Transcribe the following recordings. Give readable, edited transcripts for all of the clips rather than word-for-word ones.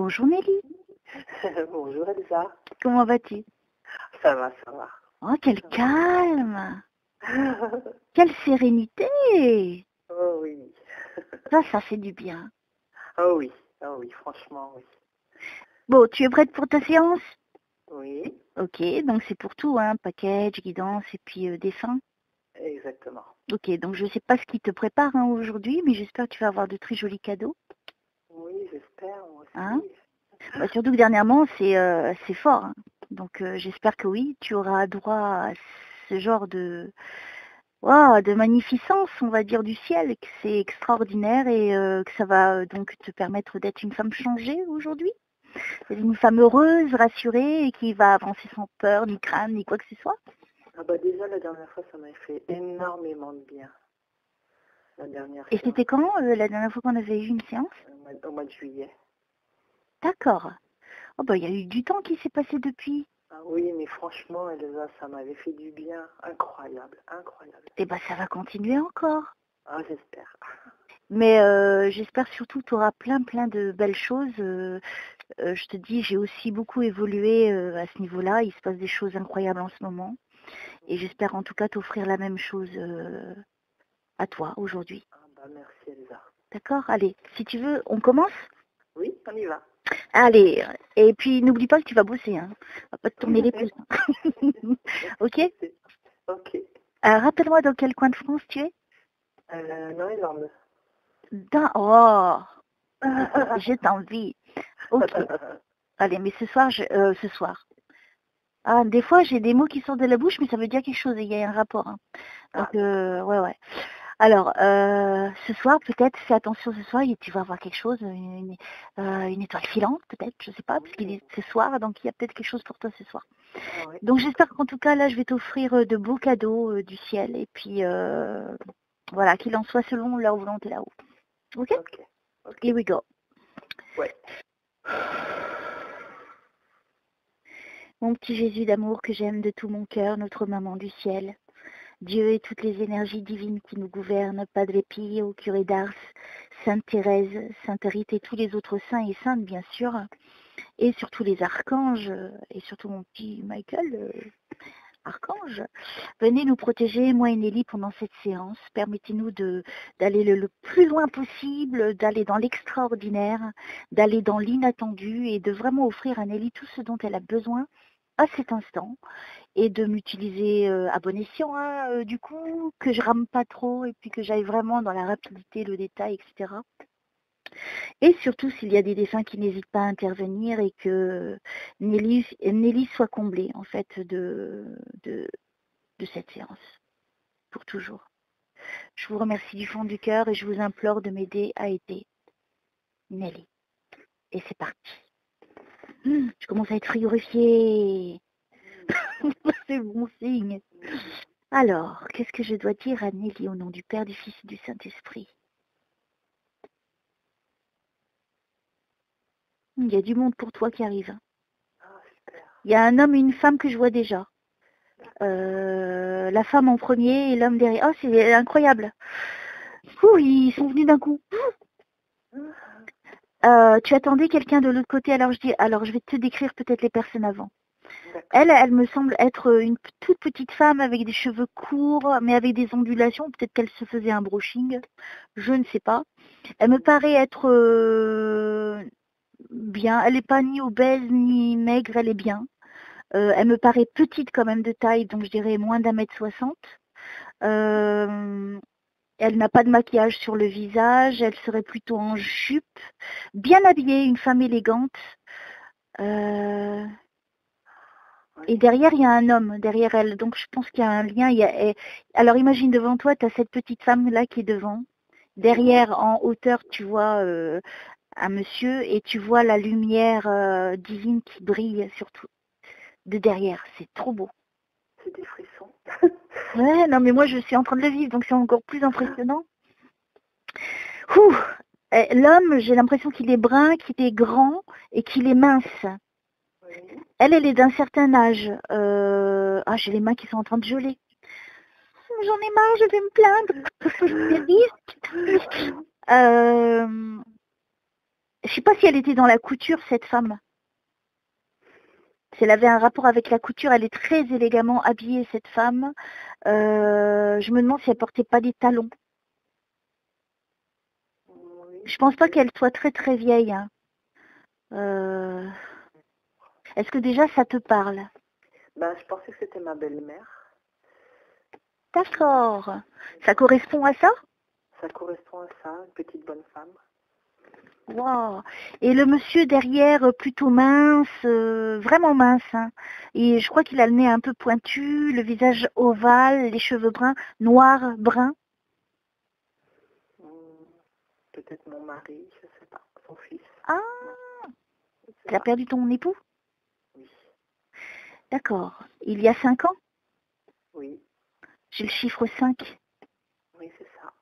Bonjour Nelly, Bonjour Elsa. comment vas-tu? Ça va, ça va. Oh, quel calme! Quelle sérénité! Oh oui. Ça fait du bien. Oh oui. Oh oui, franchement, oui. Bon, tu es prête pour ta séance? Oui, Ok, donc c'est pour tout, hein, package, guidance et puis dessin. exactement. Ok, donc je ne sais pas ce qui te prépare hein, aujourd'hui, mais j'espère que tu vas avoir de très jolis cadeaux. Oui, j'espère, moi aussi. Hein? Bah, surtout que dernièrement, c'est fort. Hein. Donc j'espère que oui, tu auras droit à ce genre de magnificence, on va dire, du ciel, et que c'est extraordinaire et que ça va donc te permettre d'être une femme changée aujourd'hui. Une femme heureuse, rassurée et qui va avancer sans peur, ni crainte, ni quoi que ce soit. Ah bah déjà, la dernière fois, ça m'a fait énormément de bien. La dernière Et séance, c'était quand la dernière fois qu'on avait eu une séance? au mois de juillet. D'accord. Oh bah il y a eu du temps qui s'est passé depuis. Ah oui, mais franchement, Elsa, ça m'avait fait du bien. Incroyable, incroyable. Et bah ça va continuer encore. Ah, j'espère. Mais j'espère surtout que tu auras plein de belles choses. Je te dis, j'ai aussi beaucoup évolué à ce niveau-là. Il se passe des choses incroyables en ce moment. Et j'espère en tout cas t'offrir la même chose à toi aujourd'hui. Ah bah merci Elsa. D'accord? Allez, si tu veux, on commence? Oui, on y va. Allez, et puis n'oublie pas que tu vas bosser. Hein. On va pas te tourner les pouces. Ok? Ok. Rappelle-moi dans quel coin de France tu es? Non, énorme. Oh, j'ai envie. Ok. Allez, mais ce soir, ce soir. Ah, des fois, j'ai des mots qui sortent de la bouche, mais ça veut dire quelque chose, il y a un rapport. Hein. Donc, ouais. Alors, ce soir, peut-être, fais attention ce soir, et tu vas avoir quelque chose, une étoile filante, peut-être, je sais pas, parce qu'il est ce soir, donc il y a peut-être quelque chose pour toi ce soir. Ah, oui. Donc, j'espère qu'en tout cas, là, je vais t'offrir de beaux cadeaux du ciel, et puis, voilà, qu'il en soit selon leur volonté là-haut. Ok? Here we go. Ouais. Mon petit Jésus d'amour que j'aime de tout mon cœur, notre maman du ciel, Dieu et toutes les énergies divines qui nous gouvernent, Padre Pio, curé d'Ars, Sainte Thérèse, Sainte Rite et tous les autres saints et saintes bien sûr, et surtout les archanges, et surtout mon petit Michael, archange, venez nous protéger, moi et Nelly, pendant cette séance. Permettez-nous d'aller le plus loin possible, d'aller dans l'extraordinaire, d'aller dans l'inattendu et de vraiment offrir à Nelly tout ce dont elle a besoin à cet instant et de m'utiliser à bon escient, hein, du coup, que je rame pas trop et puis que j'aille vraiment dans la rapidité, le détail, etc. Et surtout, s'il y a des dessins qui n'hésitent pas à intervenir et que Nelly soit comblée, en fait, de cette séance, pour toujours. Je vous remercie du fond du cœur et je vous implore de m'aider à aider Nelly. Et c'est parti. Je commence à être frigorifiée. C'est bon signe. Alors, qu'est-ce que je dois dire à Nelly au nom du Père, du Fils et du Saint-Esprit? Il y a du monde pour toi qui arrive. Il y a un homme et une femme que je vois déjà. La femme en premier et l'homme derrière. Oh, c'est incroyable. Ouh, ils sont venus d'un coup. Tu attendais quelqu'un de l'autre côté, alors je vais te décrire peut-être les personnes avant. Elle me semble être une toute petite femme avec des cheveux courts, mais avec des ondulations. Peut-être qu'elle se faisait un brushing. Je ne sais pas. Elle me paraît être bien. Elle n'est pas ni obèse ni maigre, elle est bien. Elle me paraît petite quand même de taille, donc je dirais moins d'1,60 m. Elle n'a pas de maquillage sur le visage, elle serait plutôt en jupe, bien habillée, une femme élégante. Et derrière, il y a un homme, derrière elle. Donc je pense qu'il y a un lien. Alors imagine devant toi, tu as cette petite femme-là qui est devant. Derrière, en hauteur, tu vois un monsieur et tu vois la lumière divine qui brille surtout de derrière. C'est trop beau. C'est des frissons. Ouais, non mais moi je suis en train de le vivre, donc c'est encore plus impressionnant. L'homme, j'ai l'impression qu'il est brun, qu'il est grand et qu'il est mince. Oui. Elle est d'un certain âge. J'ai les mains qui sont en train de geler. J'en ai marre, je vais me plaindre. Je sais pas si elle était dans la couture, cette femme. Si elle avait un rapport avec la couture, elle est très élégamment habillée, cette femme. Je me demande si elle portait pas des talons. Oui. Je pense pas qu'elle soit très très vieille. Hein. Est-ce que déjà ça te parle? Ben, je pensais que c'était ma belle-mère. D'accord. Ça correspond à ça? Ça correspond à ça, une petite bonne femme. Wow. Et le monsieur derrière, plutôt mince, vraiment mince. Hein. Et je crois qu'il a le nez un peu pointu, le visage ovale, les cheveux bruns, noirs, bruns. Peut-être mon mari, je sais pas, son fils. Ah, tu as perdu ton époux? Oui. D'accord. Il y a 5 ans? Oui. J'ai le chiffre 5. Oui, c'est ça.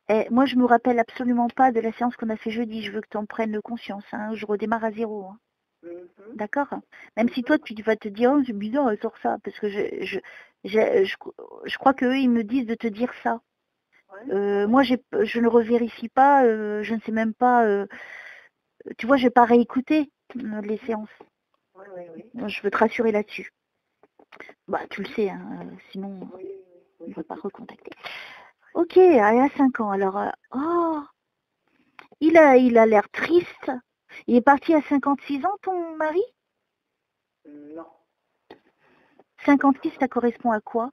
Et moi, je me rappelle absolument pas de la séance qu'on a fait jeudi. Je veux que tu en prennes conscience. Hein. Je redémarre à 0. Hein. D'accord? Même si toi, tu vas te dire, oh, c'est bizarre, elle sort ça. Parce que je crois qu'eux, ils me disent de te dire ça. Ouais. Moi, je ne revérifie pas. Je ne sais même pas. Tu vois, je vais pas réécouter les séances. Oui, oui, oui. Je veux te rassurer là-dessus. Bah, tu le sais, hein, sinon, Oui, on ne va pas recontacter. Ok, elle a 5 ans. Alors, oh, il a l'air triste. Il est parti à 56 ans, ton mari? Non. 56, ça correspond à quoi?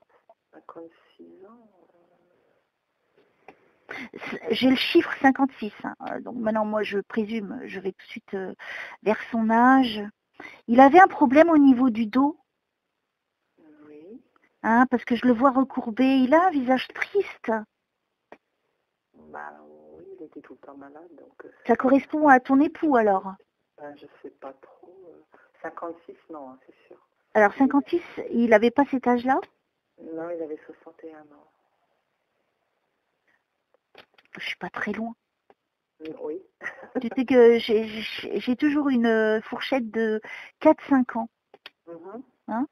56 ans. J'ai le chiffre 56. Hein. Donc maintenant, moi, je présume, je vais tout de suite vers son âge. Il avait un problème au niveau du dos. Oui. Hein, parce que je le vois recourbé. Il a un visage triste. Bah oui, il était tout le temps malade. Donc, ça correspond à ton époux, alors? Ben, je sais pas trop. 56, non, hein, c'est sûr. Alors, 56, il n'avait pas cet âge-là? Non, il avait 61 ans. Je suis pas très loin. Oui. Tu sais que j'ai toujours une fourchette de 4-5 ans. Hein?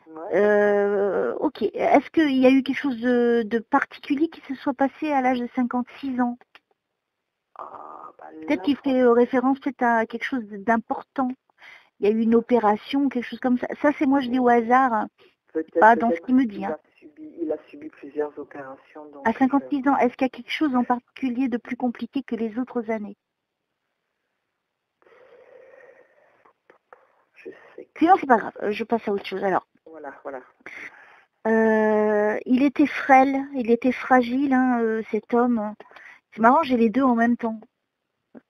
Ouais. Ok. Est-ce qu'il y a eu quelque chose de particulier qui se soit passé à l'âge de 56 ans? Ah, bah, Peut-être qu'il fait référence peut-être à quelque chose d'important. Il y a eu une opération, quelque chose comme ça. Ça, c'est moi, je dis au hasard. Hein. Pas dans ce qu'il me dit. Hein. Il a subi plusieurs opérations. Donc à 56 ans, est-ce qu'il y a quelque chose en particulier de plus compliqué que les autres années? Je sais. Sinon, c'est pas grave. Je passe à autre chose. Alors. Voilà. Il était frêle, il était fragile, hein, cet homme. C'est marrant, j'ai les deux en même temps. Ouais.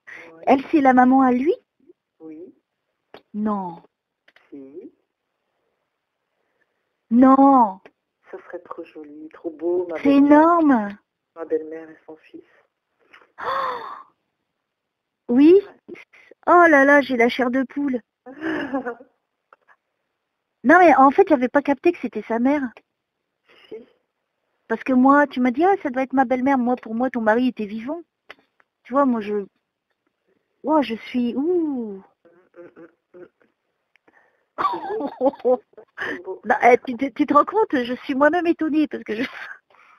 Elle, c'est la maman à lui? Oui. Non. Si. Non. Ça serait trop joli, trop beau. C'est énorme. Ma belle-mère et son fils. Oh, oui. Oh là là, j'ai la chair de poule. Non mais en fait, j'avais pas capté que c'était sa mère. Si. Parce que moi, tu m'as dit, ça doit être ma belle-mère. Moi, pour moi, ton mari était vivant. Tu vois, moi, oh, je suis... Ouh. Bah, tu te rends compte, je suis moi-même étonnée parce que je...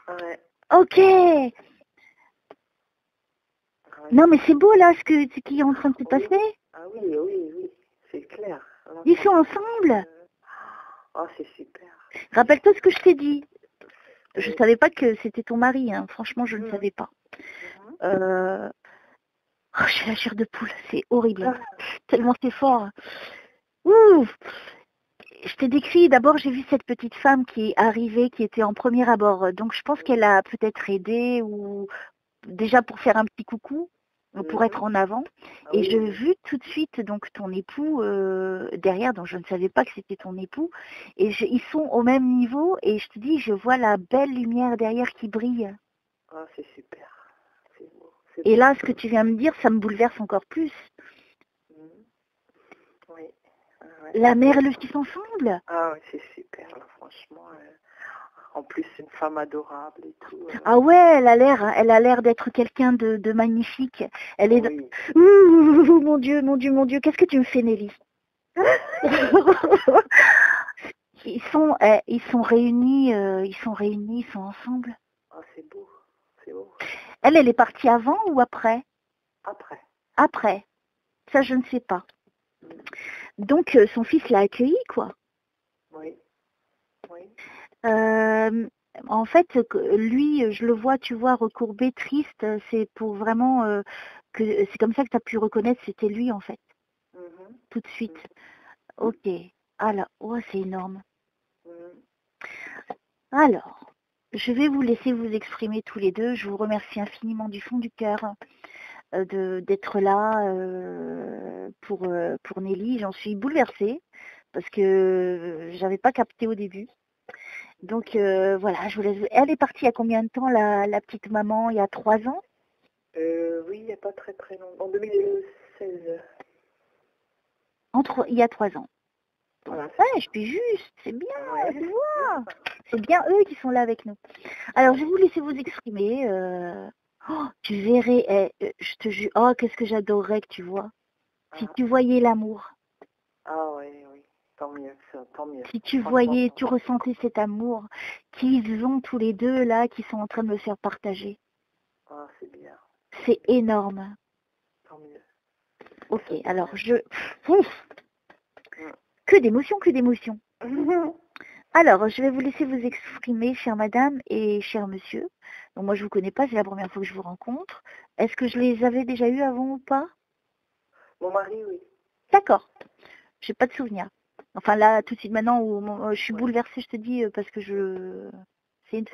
Ouais. Ok. Ouais. Non mais c'est beau là ce qui est en train de se passer. Ah oui, c'est clair. Alors, ils sont ensemble. Oh, c'est super. Rappelle-toi ce que je t'ai dit. Je savais pas que c'était ton mari, hein. Franchement, je ne savais pas. Oh, j'ai la chair de poule, c'est horrible. Tellement c'est fort. Ouh. Je t'ai décrit, d'abord j'ai vu cette petite femme qui est arrivée, qui était en premier abord. Donc je pense qu'elle a peut-être aidé ou déjà pour faire un petit coucou, pour être en avant. Et j'ai vu tout de suite donc ton époux derrière, donc je ne savais pas que c'était ton époux. Et ils sont au même niveau et je te dis, je vois la belle lumière derrière qui brille. Ah, c'est super. C'est beau. Et là, ce que tu viens de me dire, ça me bouleverse encore plus. Oui. Ouais. La mère et le fils ensemble. Ah oui, c'est super, là, franchement. En plus, c'est une femme adorable et tout. Ah ouais, elle a l'air d'être quelqu'un de magnifique. Elle est... Oui. Ouh, mon Dieu, qu'est-ce que tu me fais, Nelly? ils sont réunis, ils sont ensemble. Ah, c'est beau, c'est beau. Elle est partie avant ou après? Après. Après. Ça, je ne sais pas. Donc, son fils l'a accueilli, quoi. Oui. Oui. En fait, lui, je le vois, tu vois, recourbé, triste. C'est pour vraiment que c'est comme ça que tu as pu reconnaître c'était lui, en fait, tout de suite. Ok. Alors, oh, c'est énorme. Alors, je vais vous laisser vous exprimer tous les deux. Je vous remercie infiniment du fond du cœur d'être là pour Nelly. J'en suis bouleversée parce que j'avais pas capté au début. Donc voilà, je vous laisse. Elle est partie il y a combien de temps, la petite maman? Il y a 3 ans? Oui, il n'y a pas très très longtemps. En 2016. Il y a 3 ans. Voilà, Ouais, je suis juste, c'est bien, tu vois. C'est bien eux qui sont là avec nous. Alors, je vais vous laisser vous exprimer. Oh, tu verrais, je te jure, oh, qu'est-ce que j'adorerais que tu vois. Si tu voyais l'amour. Ah oui, oui, tant mieux, tant mieux. Si tu voyais, tu ressentais cet amour qu'ils ont tous les deux là, qui sont en train de me faire partager. Ah, c'est bien. C'est énorme. Tant mieux. Ok, alors Ouf. Que d'émotions, que d'émotions. Alors, je vais vous laisser vous exprimer, chère madame et cher monsieur. Donc moi, je vous connais pas, c'est la première fois que je vous rencontre. Est-ce que je les avais déjà eus avant ou pas? Mon mari, oui. D'accord. J'ai pas de souvenir. Enfin là, tout de suite maintenant, où je suis bouleversée, je te dis, parce que c'est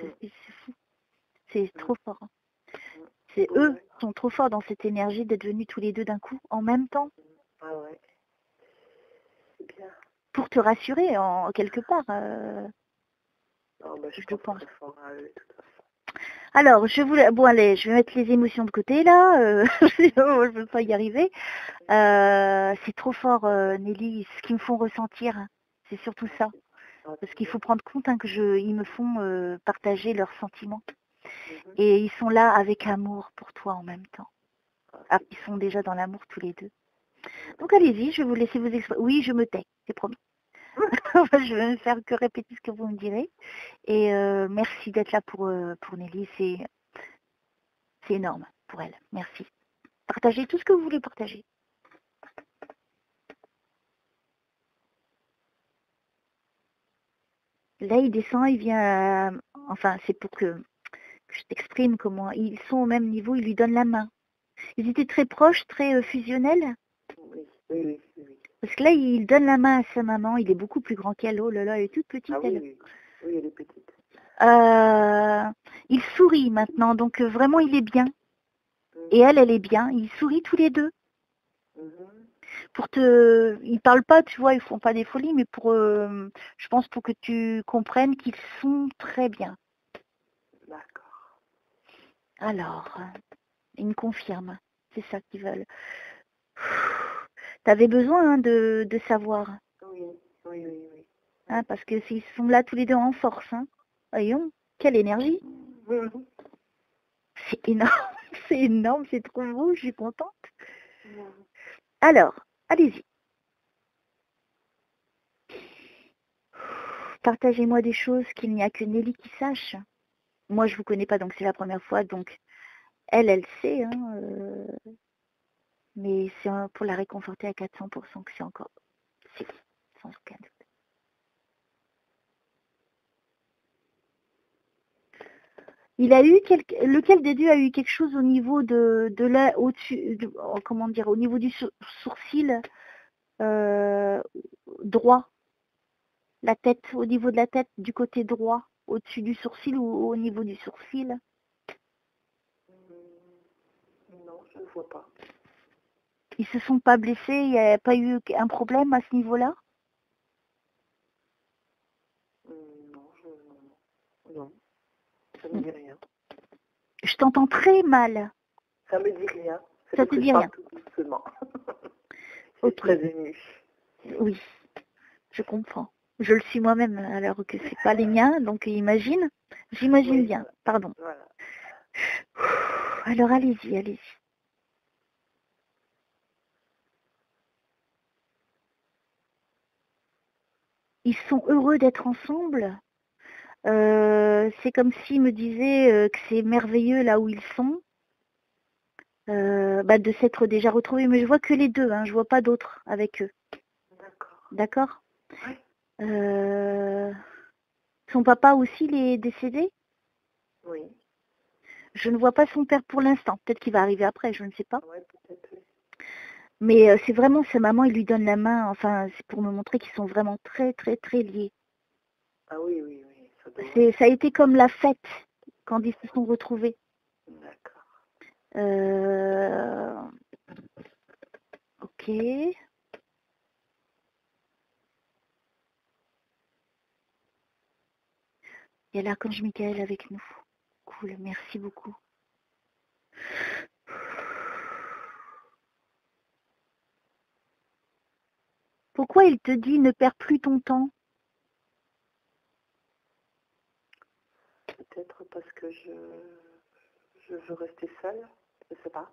fou. C'est trop fort. Hein. C'est eux qui sont trop forts dans cette énergie d'être venus tous les deux d'un coup, en même temps. Ah ouais. C'est bien. Pour te rassurer, en quelque part. Oh, bah, je pense. Très fort à eux, de toute façon. Alors, bon allez, je vais mettre les émotions de côté là, je ne peux pas y arriver. C'est trop fort, Nelly, ce qu'ils me font ressentir, c'est surtout ça. Parce qu'il faut prendre compte hein, ils me font partager leurs sentiments. Et ils sont là avec amour pour toi en même temps. Alors qu'ils sont déjà dans l'amour tous les deux. Donc allez-y, je vais vous laisser vous exprimer. Oui, je me tais, c'est promis. Je vais ne faire que répéter ce que vous me direz. Et merci d'être là pour Nelly, c'est énorme pour elle. Merci. Partagez tout ce que vous voulez partager. Là, il descend, il vient... enfin, c'est pour que je t'exprime comment... Ils sont au même niveau, il lui donne la main. Ils étaient très proches, très fusionnels. Oui. Parce que là, il donne la main à sa maman. Il est beaucoup plus grand qu'elle. Oh là là, elle est toute petite, elle. Oui, elle est petite. Il sourit maintenant, donc vraiment, il est bien. Et elle est bien. Ils sourient tous les deux. Ils parlent pas, tu vois, ils font pas des folies, mais je pense pour que tu comprennes qu'ils sont très bien. D'accord. Alors, ils me confirment. C'est ça qu'ils veulent. T'avais besoin hein, de savoir. Oui. Hein, parce que s'ils sont là tous les deux en force, hein. Voyons, quelle énergie. C'est énorme, c'est énorme, c'est trop beau, je suis contente. Alors, allez-y. Partagez-moi des choses qu'il n'y a que Nelly qui sache. Moi, je vous connais pas, donc c'est la première fois, donc elle sait, hein, mais c'est pour la réconforter à 400% que c'est encore... C'est sans aucun doute. Lequel des deux a eu quelque chose au niveau de là, au-dessus, comment dire, au niveau du sourcil droit, la tête, au niveau de la tête, du côté droit, au-dessus du sourcil ou au niveau du sourcil? Non, je ne vois pas. Ils se sont pas blessés, il n'y a pas eu un problème à ce niveau-là? Non, ça me dit rien. Je t'entends très mal. Ça me dit rien. Ça te dit rien? Tout doucement. Ok. Très émue. Oui, je comprends. Je le suis moi-même alors que c'est pas les miens, donc j'imagine bien. Pardon. Voilà. Alors allez-y, allez-y. Ils sont heureux d'être ensemble. C'est comme s'ils me disaient que c'est merveilleux là où ils sont. de s'être déjà retrouvés. Mais je vois que les deux, hein, je vois pas d'autres avec eux. D'accord. D'accord? Ouais. Son papa aussi, il est décédé? Oui. Je ne vois pas son père pour l'instant. Peut-être qu'il va arriver après, je ne sais pas. Ouais, peut-être, oui. Mais c'est vraiment sa maman, il lui donne la main. Enfin, c'est pour me montrer qu'ils sont vraiment très, très, très liés. Ah oui, oui, oui, ça doit. Ça a été comme la fête quand ils se sont retrouvés. D'accord. Ok. Il y a l'archange Michael avec nous. Cool, merci beaucoup. Pourquoi il te dit ne perds plus ton temps? Peut-être parce que je veux rester seule. Je sais pas.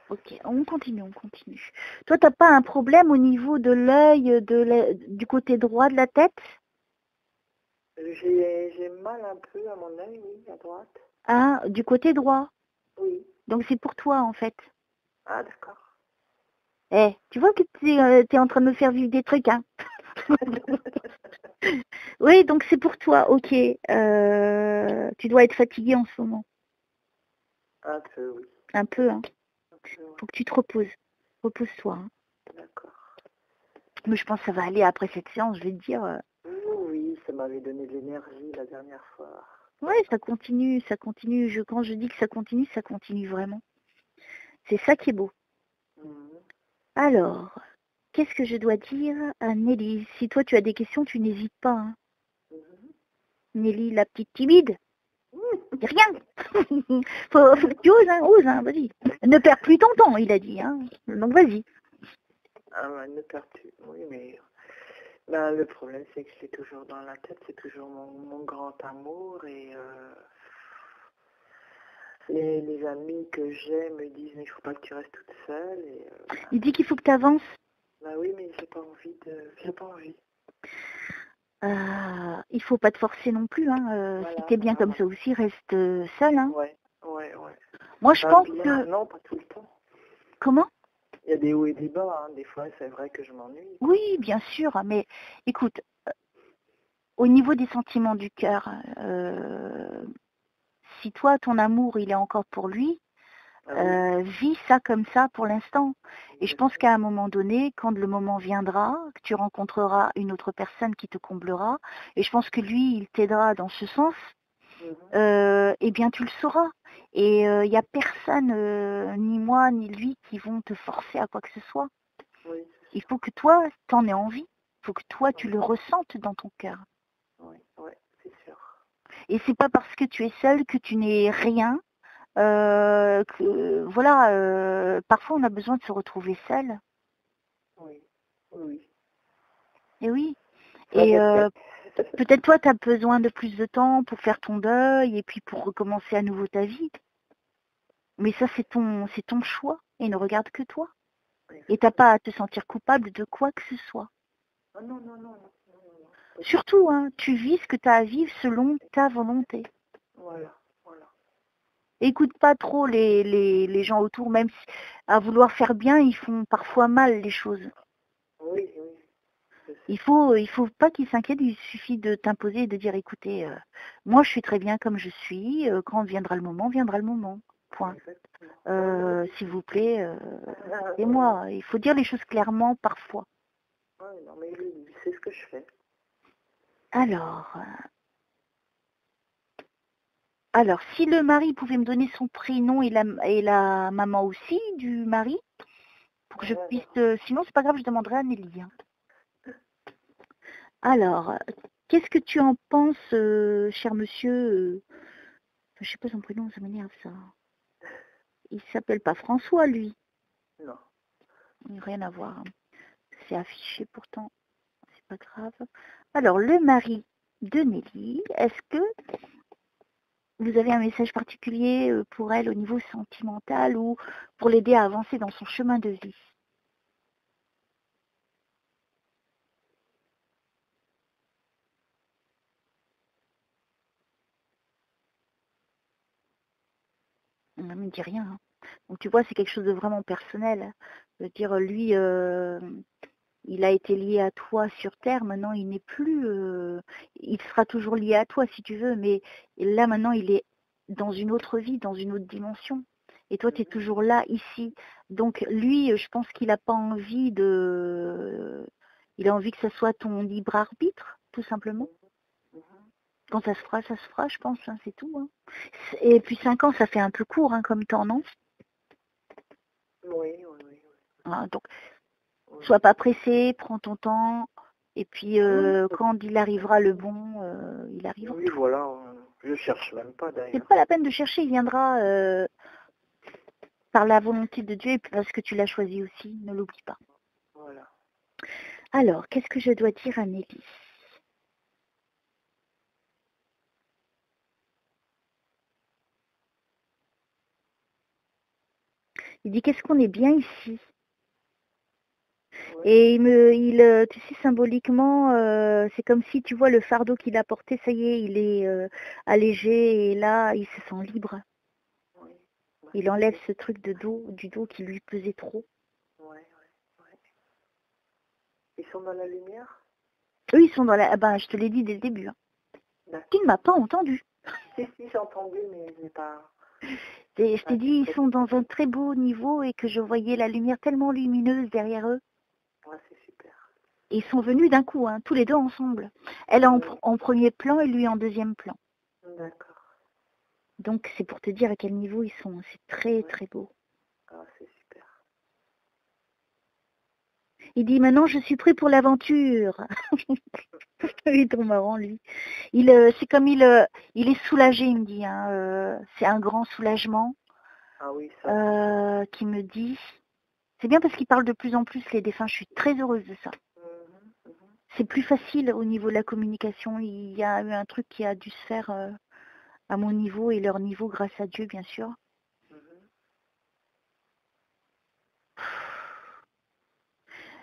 Ok, on continue, on continue. Toi, t'as pas un problème au niveau de l'œil, du côté droit de la tête? J'ai mal un peu à mon œil, oui, à droite. Ah, du côté droit. Oui. Donc c'est pour toi en fait. Ah, d'accord. Tu vois que t'es en train de me faire vivre des trucs, hein. Oui, donc c'est pour toi, ok. Tu dois être fatiguée en ce moment. Un peu, oui. Un peu, hein. Un peu, ouais. Faut que tu te reposes. Repose-toi, hein. D'accord. Mais je pense que ça va aller après cette séance, je vais te dire. Oui, ça m'avait donné de l'énergie la dernière fois. Ouais, ça continue, ça continue. Quand je dis que ça continue vraiment. C'est ça qui est beau. Mhm. Alors, qu'est-ce que je dois dire à Nelly? Si toi tu as des questions, tu n'hésites pas, hein. Mhm. Nelly, la petite timide, dis rien. faut que tu oses, hein, vas-y. Ne perds plus ton temps, il a dit, hein. Donc vas-y. Ah, ouais, ne perds plus. Oui, mais ben, le problème, c'est que je l'ai toujours dans la tête. C'est toujours mon grand amour. Et les amis que j'ai me disent, mais il faut pas que tu restes toute seule. Et, Il dit qu'il faut que tu avances. bah oui, mais j'ai pas envie de... J'ai pas envie. Il faut pas te forcer non plus, hein. Voilà, Si t'es bien comme ça aussi, reste seule, hein. Ouais, ouais, ouais. Moi, je pense que... Non, pas tout le temps. Comment? Il y a des hauts et des bas, hein. Des fois, c'est vrai que je m'ennuie. Oui, bien sûr, mais écoute, au niveau des sentiments du cœur, si toi, ton amour, il est encore pour lui, vis ça comme ça pour l'instant. Et je pense qu'à un moment donné, quand le moment viendra, que tu rencontreras une autre personne qui te comblera, et je pense que lui, il t'aidera dans ce sens, eh bien tu le sauras. Et il n'y a personne, ni moi, ni lui, qui vont te forcer à quoi que ce soit. Oui, Il faut que toi, t'en aies envie. Il faut que toi, tu le ressentes dans ton cœur. oui, oui, c'est sûr. Et c'est pas parce que tu es seule que tu n'es rien. Voilà, parfois on a besoin de se retrouver seul. Oui, oui. Et oui. Ça Et peut-être. peut-être toi, tu as besoin de plus de temps pour faire ton deuil et puis pour recommencer à nouveau ta vie. Mais ça, c'est ton choix et ne regarde que toi. Et t'as pas à te sentir coupable de quoi que ce soit. Ah non, non, non, non, non, non. Surtout, hein, tu vis ce que tu as à vivre selon ta volonté. Voilà, voilà. Écoute pas trop les gens autour, même si, à vouloir faire bien, ils font parfois mal les choses. Oui, oui. Il faut pas qu'ils s'inquiètent, il suffit de t'imposer et de dire écoutez, moi je suis très bien comme je suis, quand viendra le moment, viendra le moment. Point. S'il vous plaît, et moi, il faut dire les choses clairement parfois. Oui, non, mais c'est ce que je fais. Alors, si le mari pouvait me donner son prénom et la maman aussi du mari, pour que je puisse... sinon, c'est pas grave, je demanderai à Nelly. Hein. Alors, qu'est-ce que tu en penses, cher monsieur je sais pas son prénom, ça m'énerve ça. Il s'appelle pas François, lui. Non. Rien à voir. Hein. C'est affiché pourtant. C'est pas grave. Alors, le mari de Nelly, est-ce que vous avez un message particulier pour elle au niveau sentimental ou pour l'aider à avancer dans son chemin de vie? On ne me dit rien. Hein. Donc tu vois, c'est quelque chose de vraiment personnel. Je veux dire, lui, il a été lié à toi sur Terre, maintenant il n'est plus... il sera toujours lié à toi si tu veux, mais là maintenant il est dans une autre vie, dans une autre dimension. Et toi, tu es toujours là, ici. Donc lui, je pense qu'il n'a pas envie de... Il a envie que ce soit ton libre arbitre, tout simplement. Quand ça se fera, je pense, hein, c'est tout. Hein. Et puis 5 ans, ça fait un peu court hein, comme temps, non? Oui. Hein, donc, sois pas pressé, prends ton temps. Et puis, quand il arrivera le bon, il arrivera. Oui, voilà. Je cherche même pas d'ailleurs. C'est pas la peine de chercher, il viendra par la volonté de Dieu et parce que tu l'as choisi aussi, ne l'oublie pas. Voilà. Alors, qu'est-ce que je dois dire à Nelly? Il dit qu'est-ce qu'on est bien ici. Et tu sais, symboliquement, c'est comme si, tu vois, le fardeau qu'il a porté, ça y est, il est allégé et là, il se sent libre. Oui. Il enlève ce truc du dos qui lui pesait trop. Ouais. Ils sont dans la lumière? Eux, ils sont dans la... Ah ben, je te l'ai dit dès le début. Hein. Tu ne m'as pas entendu. Si, j'ai entendu, mais je n'ai pas... Je t'ai dit, ils sont dans un très beau niveau et que je voyais la lumière tellement lumineuse derrière eux. Ouais, c'est super. Et ils sont venus d'un coup, hein, tous les deux ensemble. Elle en premier plan et lui en deuxième plan. D'accord. Donc, c'est pour te dire à quel niveau ils sont. C'est très, très beau. Ah, c'est super. Il dit, maintenant, je suis prêt pour l'aventure. Il est trop marrant, lui. C'est comme il est soulagé, il me dit. Hein, c'est un grand soulagement. Ah oui, ça. Qui me dit... C'est bien parce qu'il parle de plus en plus les défunts. Je suis très heureuse de ça. C'est plus facile au niveau de la communication. Il y a eu un truc qui a dû se faire à mon niveau et leur niveau, grâce à Dieu, bien sûr.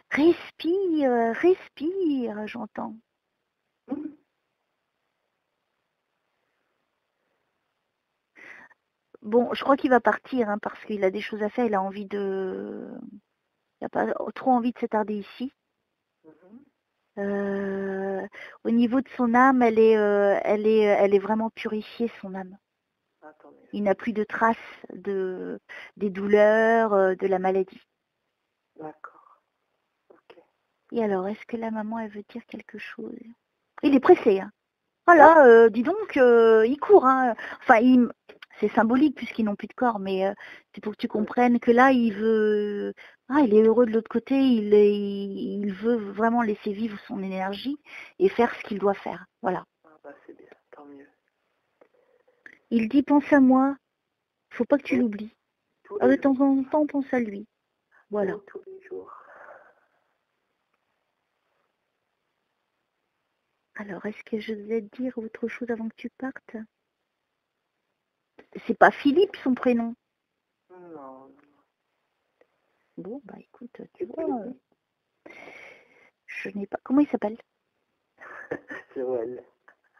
Respire, j'entends. Bon, je crois qu'il va partir hein, parce qu'il a des choses à faire. Il a envie de... Il n'a pas trop envie de s'attarder ici. Au niveau de son âme, elle est vraiment purifiée, son âme. Il n'a plus de traces des douleurs, de la maladie. D'accord. Ok. Et alors, est-ce que la maman, elle veut dire quelque chose? Il est pressé. Hein. Voilà, dis donc, il court. Hein. Enfin, c'est symbolique puisqu'ils n'ont plus de corps, mais c'est pour que tu comprennes que là, il veut... Ah, il est heureux de l'autre côté, il veut vraiment laisser vivre son énergie et faire ce qu'il doit faire. Voilà. Ah bah c'est bien, tant mieux. Il dit, pense à moi, faut pas que tu l'oublies. De temps en temps, pense à lui. Voilà. Tous les jours. Alors, est-ce que je devais te dire autre chose avant que tu partes? C'est pas Philippe son prénom? Non. Bon, bah écoute, tu vois, je n'ai pas... Comment il s'appelle? Joël.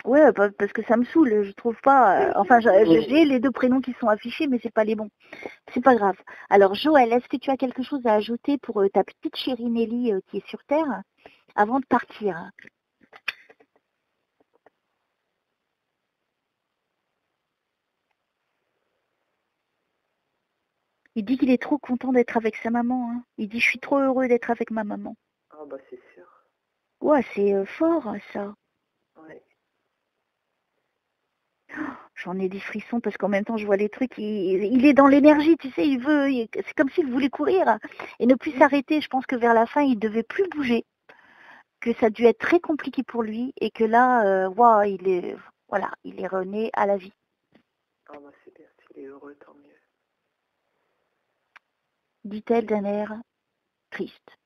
Ouais, parce que ça me saoule, je trouve pas... Enfin, j'ai les deux prénoms qui sont affichés, mais c'est pas les bons. C'est pas grave. Alors, Joël, est-ce que tu as quelque chose à ajouter pour ta petite chérie Nelly qui est sur Terre avant de partir? Il dit qu'il est trop content d'être avec sa maman. Hein. Il dit, je suis trop heureux d'être avec ma maman. Ah bah c'est sûr. Ouais, c'est fort, ça. Ouais. J'en ai des frissons parce qu'en même temps, je vois les trucs. Il est dans l'énergie, tu sais, c'est comme s'il voulait courir et ne plus s'arrêter. Je pense que vers la fin, il ne devait plus bouger. Que ça a dû être très compliqué pour lui et que là, il est rené à la vie. Ah bah c'est bien, s'il est heureux, tant mieux. Dit-elle d'un air triste.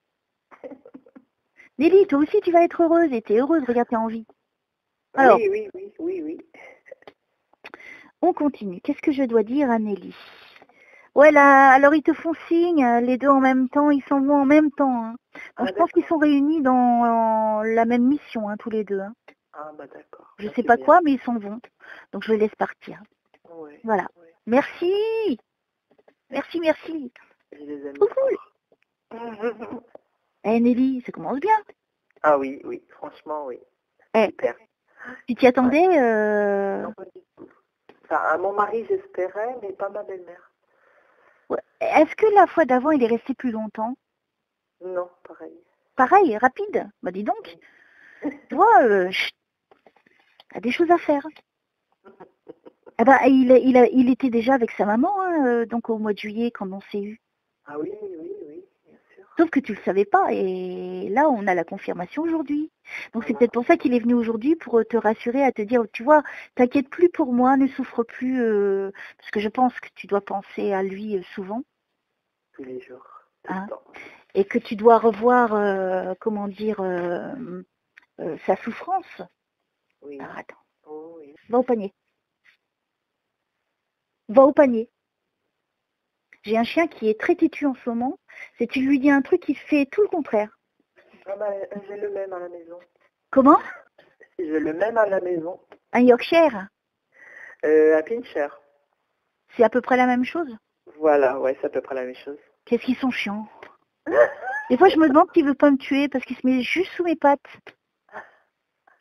Nelly, toi aussi tu vas être heureuse et t'es heureuse, regarde, t'es en vie. Alors, oui. On continue. Qu'est-ce que je dois dire à Nelly? Ouais, là, alors ils te font signe, les deux en même temps, ils s'en vont en même temps. Hein. Donc, je pense qu'ils sont réunis dans la même mission, hein, tous les deux. Hein. Ah bah d'accord. Je sais pas quoi, mais ils s'en vont. Donc je les laisse partir. Ouais, voilà. Ouais. Merci. Merci, merci. Je les aime Trop cool. fort. Eh Nelly, ça commence bien. Ah oui, oui, franchement, oui. Eh, Super. tu t'y attendais Non, pas du tout. Enfin, à mon mari, j'espérais, mais pas ma belle-mère. ouais. Est-ce que la fois d'avant, il est resté plus longtemps? Non, pareil. Pareil, rapide. Bah dis donc. Tu vois, t'as des choses à faire. Eh ben, il était déjà avec sa maman, hein, donc au mois de juillet, quand on s'est eu. Ah oui, oui, oui, bien sûr. Sauf que tu le savais pas, et là, on a la confirmation aujourd'hui. Donc c'est Voilà. peut-être pour ça qu'il est venu aujourd'hui, pour te rassurer, à te dire, tu vois, t'inquiète plus pour moi, ne souffre plus, parce que je pense que tu dois penser à lui souvent, Tous les jours, tout hein, le temps. et que tu dois revoir, comment dire, sa souffrance. Oui. Alors attends, Oh, oui. va au panier. Va au panier. J'ai un chien qui est très têtu en ce moment. C'est tu lui dis un truc, il fait tout le contraire. Ah bah, j'ai le même à la maison. Comment? J'ai le même à la maison. Un Yorkshire. À Pincher. C'est à peu près la même chose. Voilà, ouais, c'est à peu près la même chose. Qu'est-ce qu'ils sont chiants. Des fois, je me demande s'il veut pas me tuer parce qu'il se met juste sous mes pattes.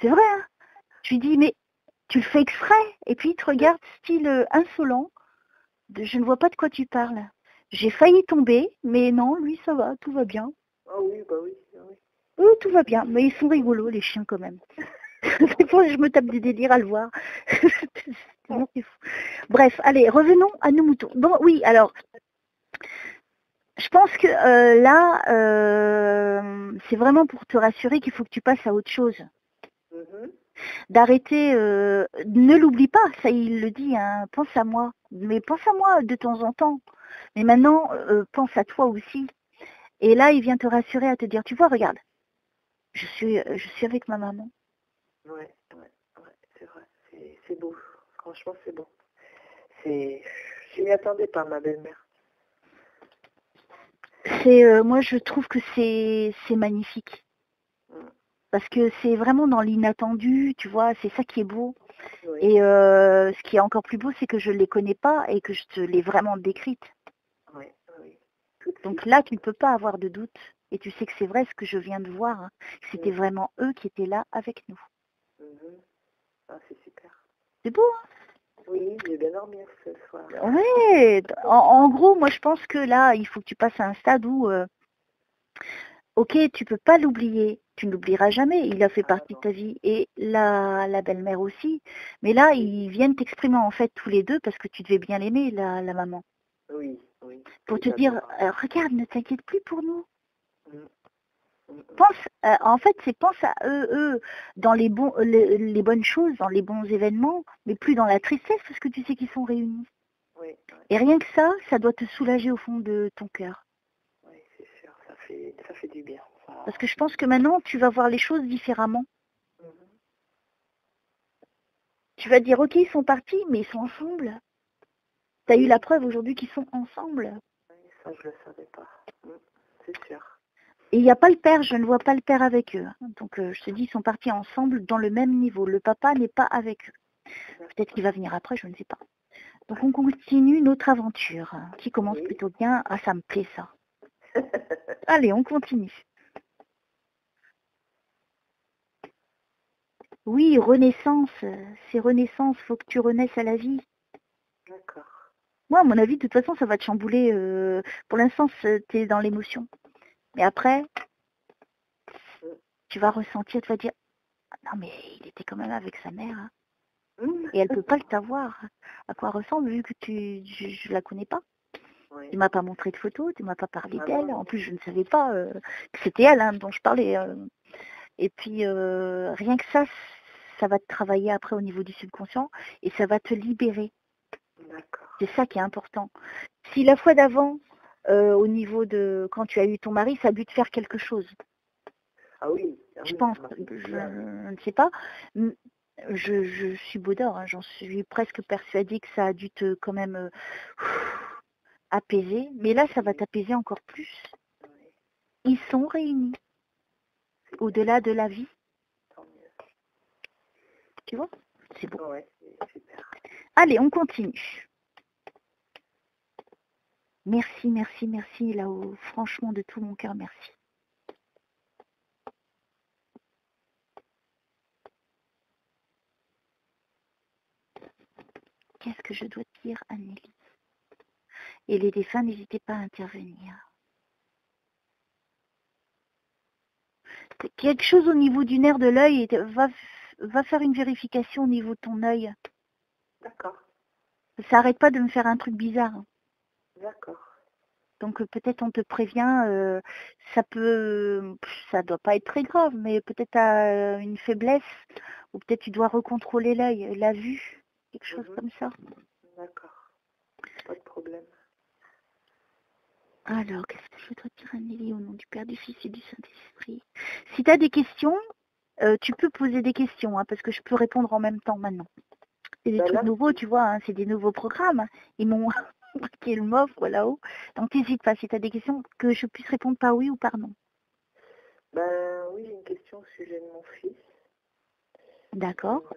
C'est vrai, hein? Je lui dis, mais tu le fais exprès. Et puis, il te regarde, style insolent. Je ne vois pas de quoi tu parles. J'ai failli tomber, mais non, lui, ça va, tout va bien. Ah oui, bah oui, ah oui. Tout va bien. Mais ils sont rigolos, les chiens, quand même. Des fois, je me tape des délires à le voir. C'est fou. Bref, allez, revenons à nos moutons. Bon, oui, alors, je pense que là, c'est vraiment pour te rassurer qu'il faut que tu passes à autre chose. Mhm. D'arrêter, ne l'oublie pas, ça il le dit, hein, pense à moi. Mais pense à moi de temps en temps. Mais maintenant, pense à toi aussi. Et là, il vient te rassurer à te dire, tu vois, regarde, je suis avec ma maman. Ouais, ouais, ouais, c'est vrai. C'est beau. Franchement, c'est beau. Je m'y attendais pas, ma belle-mère. Moi, je trouve que c'est magnifique. Mm. Parce que c'est vraiment dans l'inattendu, tu vois, c'est ça qui est beau. Oui. Et ce qui est encore plus beau, c'est que je ne les connais pas et que je te l'ai vraiment décrite. Oui, oui. Tout de Donc suite. là, tu ne peux pas avoir de doute. Et tu sais que c'est vrai ce que je viens de voir. Hein. C'était Mhm. vraiment eux qui étaient là avec nous. Mhm. Ah, c'est super. C'est beau, hein? Oui, j'ai bien dormi ce soir. Ouais. En gros, moi, je pense que là, il faut que tu passes à un stade où, ok, tu peux pas l'oublier. Tu ne l'oublieras jamais. Il a fait Ah partie de non. ta vie. Et la belle-mère aussi. Mais là, ils viennent t'exprimer en fait tous les deux parce que tu devais bien l'aimer, la maman. Oui, oui. Pour te C'est dire, adorable. regarde, ne t'inquiète plus pour nous. Mm. Mm, mm. Pense, en fait, c'est pense à eux, dans les bonnes choses, dans les bons événements, mais plus dans la tristesse parce que tu sais qu'ils sont réunis. Oui, oui, Et rien que ça doit te soulager au fond de ton cœur. oui, c'est sûr. Ça fait du bien. Ça... Parce que je pense que maintenant, tu vas voir les choses différemment. Mhm. Tu vas dire, ok, ils sont partis, mais ils sont ensemble. Tu as eu Oui, la preuve aujourd'hui qu'ils sont ensemble. oui, ça, je le savais pas. Mm. C'est sûr. Et il n'y a pas le père, je ne vois pas le père avec eux. Donc je te dis, ils sont partis ensemble dans le même niveau. Le papa n'est pas avec eux. Peut-être qu'il va venir après, je ne sais pas. Donc on continue notre aventure, qui commence Oui. plutôt bien. Ah, ça me plaît ça. Allez, on continue. Oui, renaissance, c'est renaissance, faut que tu renaisses à la vie. D'accord. Moi, à mon avis, de toute façon, ça va te chambouler. Pour l'instant, tu es dans l'émotion. Mais après, Mm. tu vas ressentir, tu vas dire, ah, non mais il était quand même avec sa mère. Hein. Mm. Et elle peut pas le savoir. À quoi elle ressemble, vu que je la connais pas. Oui. Tu m'as pas montré de photos, tu m'as pas parlé Ah non, d'elle. non. En plus, je ne savais pas que c'était elle hein, dont je parlais. Et puis, rien que ça va te travailler après au niveau du subconscient et ça va te libérer. D'accord. C'est ça qui est important. Si la fois d'avant, au niveau de quand tu as eu ton mari, ça a dû te faire quelque chose. Ah oui. Ah Je oui, pense, ça m'a fait du je bien, oui. ne sais pas. Je suis Baudor, hein, j'en suis presque persuadée que ça a dû te quand même apaiser. Mais là, ça va Oui. t'apaiser encore plus. Oui. Ils sont réunis C'est bien. au-delà de la vie. Tant mieux. Tu vois? C'est beau. Ouais, c'est super. Allez, on continue. Merci, merci, merci, là-haut. Franchement, de tout mon cœur, merci. Qu'est-ce que je dois dire, Anneli? Et les défunts, n'hésitez pas à intervenir. Quelque chose au niveau du nerf de l'œil, va faire une vérification au niveau de ton œil. D'accord. Ça arrête pas de me faire un truc bizarre. D'accord. Donc peut-être on te prévient, ça doit pas être très grave, mais peut-être tu as une faiblesse, ou peut-être tu dois recontrôler l'œil, la vue, quelque chose comme ça. D'accord. Pas de problème. Alors, qu'est-ce que je dois dire, Anneli, au nom du Père, du Fils et du Saint-Esprit? Si tu as des questions, tu peux poser des questions, hein, parce que je peux répondre en même temps maintenant. C'est des trucs nouveaux, tu vois, hein, c'est des nouveaux programmes. Ils m'ont marqué le MOF là-haut. Donc n'hésite pas, si tu as des questions, que je puisse répondre par oui ou par non. Ben oui, j'ai une question au sujet de mon fils. D'accord.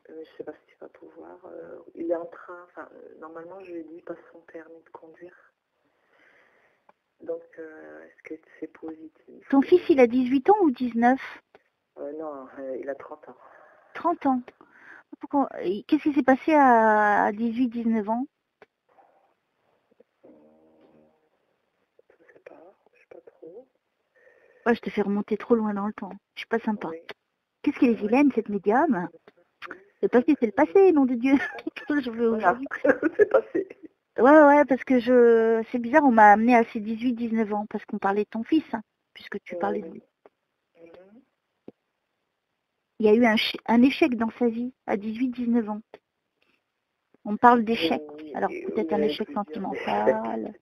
Je ne sais pas si tu vas pouvoir. Il est en train, normalement je lui ai dit passe son permis de conduire. Donc est-ce que c'est positif? Ton fils, il a 18 ans ou 19? Non, il a 30 ans. 30 ans. Qu'est-ce qui s'est passé à 18-19 ans? Je sais pas trop. Ouais, je te fais remonter trop loin dans le temps. Je suis pas sympa. Oui. Qu'est-ce qu'elle est vilaine, cette médium? Le passé, c'est le passé, nom de Dieu. Je veux aujourd'hui. C'est passé. Ouais, parce que c'est bizarre, on m'a amené à ces 18-19 ans, parce qu'on parlait de ton fils, hein, puisque tu parlais de lui. Il y a eu un échec dans sa vie, à 18-19 ans. On parle d'échec. Alors, peut-être un échec sentimental.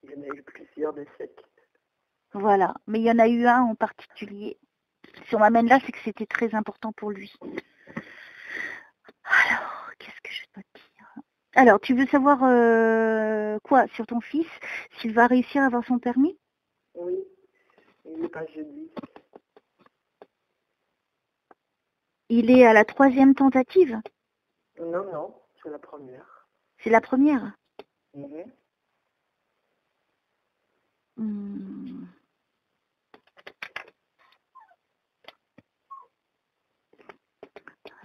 Il y en a eu plusieurs d'échecs. Voilà, mais il y en a eu un en particulier. Si on m'amène là, c'est que c'était très important pour lui. Alors, qu'est-ce que je dois dire? Alors, tu veux savoir quoi sur ton fils? S'il va réussir à avoir son permis? Oui, il n'est pas jeudi. Il est à la 3e tentative? Non, c'est la première. C'est la première? Il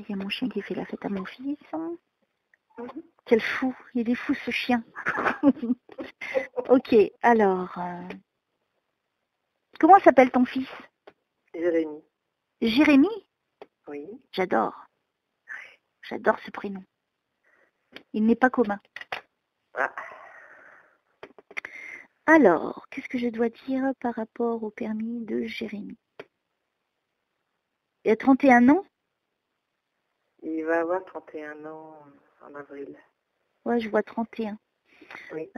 y a mon chien qui fait la fête à mon fils. Quel fou, il est fou ce chien. Ok, alors, comment s'appelle ton fils? Jérémy. Jérémy? Oui. J'adore ce prénom. Il n'est pas commun. Ah. Alors, qu'est-ce que je dois dire par rapport au permis de Jérémy? Il a 31 ans? Il va avoir 31 ans en avril. Ouais, je vois 31. Oui.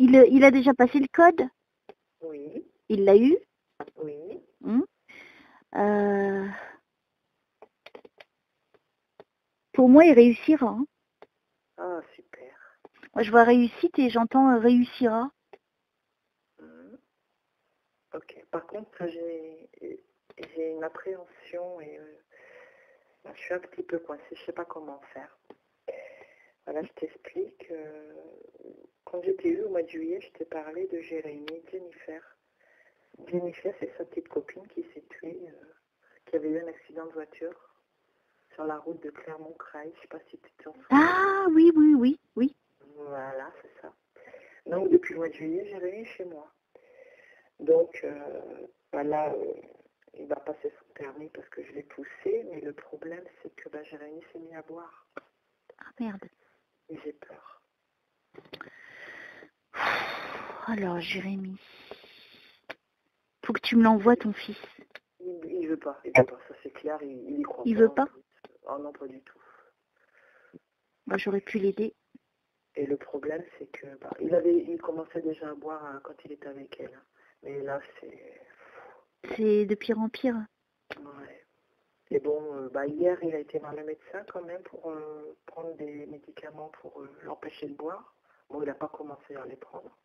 Il a déjà passé le code? Oui. Il l'a eu? Oui. Pour moi, il réussira. Hein. Ah, super. Moi, je vois réussite et j'entends réussira. Ok. Par contre, j'ai une appréhension et je suis un petit peu coincée. Je ne sais pas comment faire. Voilà, je t'explique. Quand j'étais eu au mois de juillet, je t'ai parlé de Jérémy et Jennifer. Jennifer, c'est sa petite copine qui s'est tuée, qui avait eu un accident de voiture sur la route de Clermont-Kraï. Je ne sais pas si tu t'en souviens. Ah, oui. Voilà, c'est ça. Donc, depuis le mois de juillet, Jérémy est chez moi. Donc, voilà, il va passer son permis parce que je l'ai poussé, mais le problème, c'est que Jérémy s'est mis à boire. Ah, merde. Et j'ai peur. Alors, Jérémy, faut que tu me l'envoies, ton fils. Il veut pas, ça c'est clair, il y croit pas. Il veut pas? Oh non, pas du tout. Bah, j'aurais pu l'aider. Et le problème, c'est que il commençait déjà à boire quand il était avec elle. Mais là, c'est... C'est de pire en pire. Ouais. Et bon, hier, il a été voir le médecin quand même pour prendre des médicaments pour l'empêcher de boire. Bon, il n'a pas commencé à les prendre.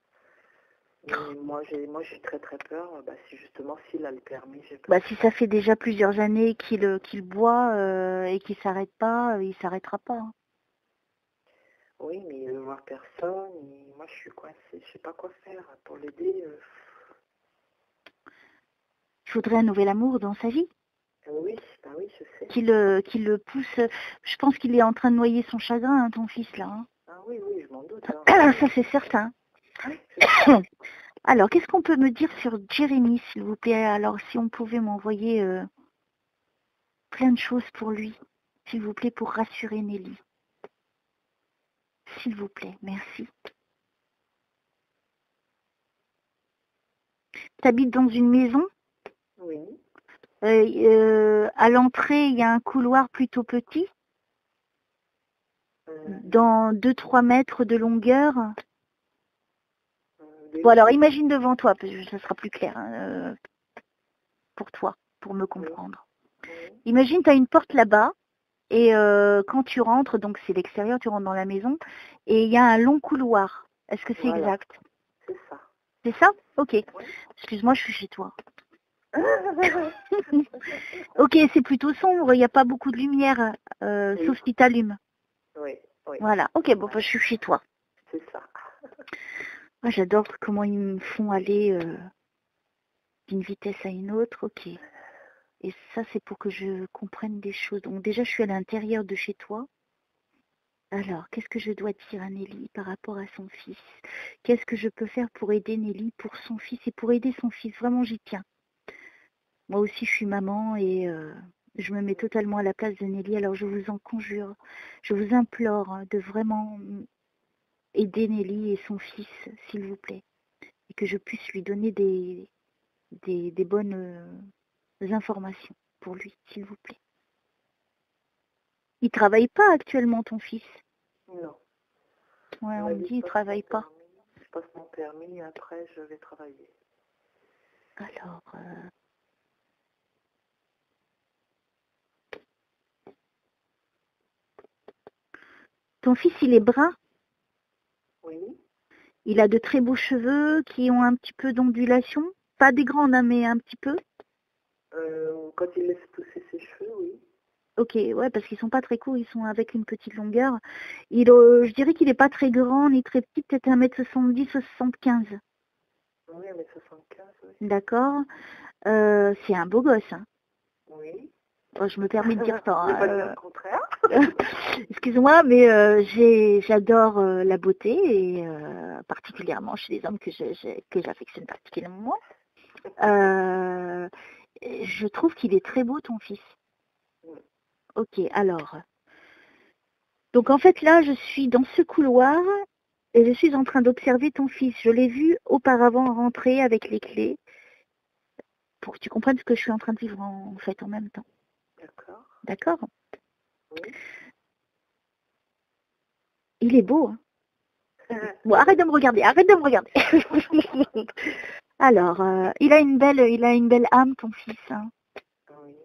Mais moi j'ai très très peur. Si justement s'il a le permis, j'ai peur. Bah, si ça fait déjà plusieurs années qu'il boit et qu'il s'arrête pas, il s'arrêtera pas, hein. Oui, mais il veut voir personne. Et moi je suis coincée, je sais pas quoi faire pour l'aider. Il faudrait un nouvel amour dans sa vie. Oui, oui, je sais. Qui le pousse. Je pense qu'il est en train de noyer son chagrin, hein, ton fils, là. Hein. Ah oui, je m'en doute. Hein. Ça, c'est certain. Alors, qu'est-ce qu'on peut me dire sur Jérémy, s'il vous plaît? Alors, si on pouvait m'envoyer plein de choses pour lui, s'il vous plaît, pour rassurer Nelly. S'il vous plaît, merci. Tu habites dans une maison? Oui. À l'entrée, il y a un couloir plutôt petit, dans 2-3 mètres de longueur. Bon, alors imagine devant toi, parce que ça sera plus clair hein, pour toi, pour me comprendre. Oui. Imagine, tu as une porte là-bas, et quand tu rentres, donc c'est l'extérieur, tu rentres dans la maison, et il y a un long couloir. Est-ce que c'est exact? C'est ça. C'est ça? Ok. Oui. Excuse-moi, je suis chez toi. Ok, c'est plutôt sombre, il n'y a pas beaucoup de lumière, oui. Sauf si tu allumes. Oui. Voilà, ok, bon, bah, je suis chez toi. C'est ça. Moi, j'adore comment ils me font aller d'une vitesse à une autre, ok. Et ça, c'est pour que je comprenne des choses. Donc déjà, je suis à l'intérieur de chez toi. Alors, qu'est-ce que je dois dire à Nelly par rapport à son fils? Qu'est-ce que je peux faire pour aider Nelly, pour son fils et pour aider son fils? Vraiment, j'y tiens. Moi aussi, je suis maman et je me mets totalement à la place de Nelly. Alors, je vous en conjure, je vous implore de vraiment aider Nelly et son fils, s'il vous plaît. Et que je puisse lui donner des bonnes informations pour lui, s'il vous plaît. Il travaille pas actuellement, ton fils? Non. Ouais, on me dit il travaille pas. Je passe mon permis et après je vais travailler. Alors, ton fils, il est brun? Oui. Il a de très beaux cheveux qui ont un petit peu d'ondulation? Pas des grandes, hein, mais un petit peu? Quand il laisse pousser ses cheveux, oui. Ok, ouais, parce qu'ils sont pas très courts, ils sont avec une petite longueur. Je dirais qu'il n'est pas très grand ni très petit, peut-être 1m70 ou 75. Oui, 1m75, oui. D'accord. C'est un beau gosse, hein. Oui. Oh, je me permets de dire ça. Je vais pas dire le contraire. Excuse-moi, mais j'adore la beauté, et particulièrement chez les hommes que j'affectionne particulièrement. Je trouve qu'il est très beau, ton fils. Ok, alors. Donc en fait là, je suis dans ce couloir et je suis en train d'observer ton fils. Je l'ai vu auparavant rentrer avec les clés pour que tu comprennes ce que je suis en train de vivre en fait en même temps. D'accord. D'accord? Oui. Il est beau, hein. Bon, arrête de me regarder, arrête de me regarder. Alors, il a une belle âme, ton fils. Hein. Oui.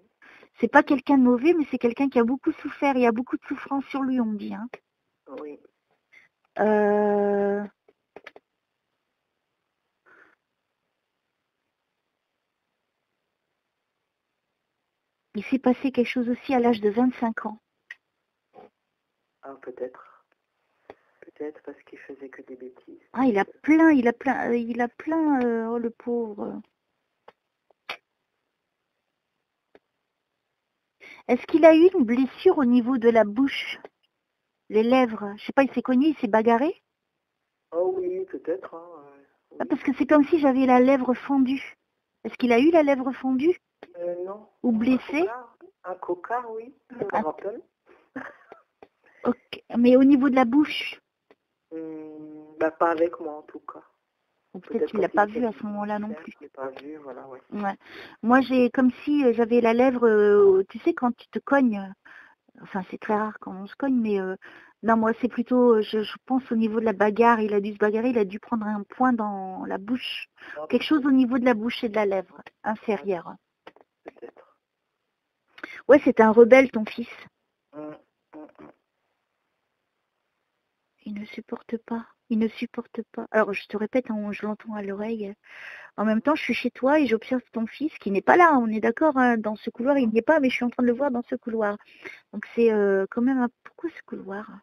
C'est pas quelqu'un de mauvais, mais c'est quelqu'un qui a beaucoup souffert. Il y a beaucoup de souffrance sur lui, on me dit. Hein. Oui. Il s'est passé quelque chose aussi à l'âge de 25 ans. Ah, peut-être. Peut-être parce qu'il faisait que des bêtises. Ah, il a plein, oh le pauvre. Est-ce qu'il a eu une blessure au niveau de la bouche? Les lèvres? Je sais pas, il s'est cogné, il s'est bagarré? Oh oui, peut-être. Hein, oui. Ah, parce que c'est comme si j'avais la lèvre fendue. Est-ce qu'il a eu la lèvre fendue? Non. Ou blessé? Un cocard, oui. Je me rappelle. Ok. Mais au niveau de la bouche? Pas avec moi en tout cas. Ou peut-être qu'il ne l'a pas vu à ce moment-là non plus. Je l'ai pas vu, voilà, ouais. Ouais. Moi, j'ai comme si j'avais la lèvre, tu sais, quand tu te cognes, enfin, c'est très rare quand on se cogne, mais non, moi, c'est plutôt, je pense au niveau de la bagarre, il a dû se bagarrer, il a dû prendre un point dans la bouche. Quelque chose au niveau de la bouche et de la lèvre inférieure. Peut-être. Ouais, c'est un rebelle, ton fils. Une ne supporte pas. Il ne supporte pas. Alors, je te répète, hein, je l'entends à l'oreille. En même temps, je suis chez toi et j'observe ton fils qui n'est pas là. On est d'accord, hein, dans ce couloir, il n'y est pas, mais je suis en train de le voir dans ce couloir. Donc, c'est quand même un... Pourquoi ce couloir?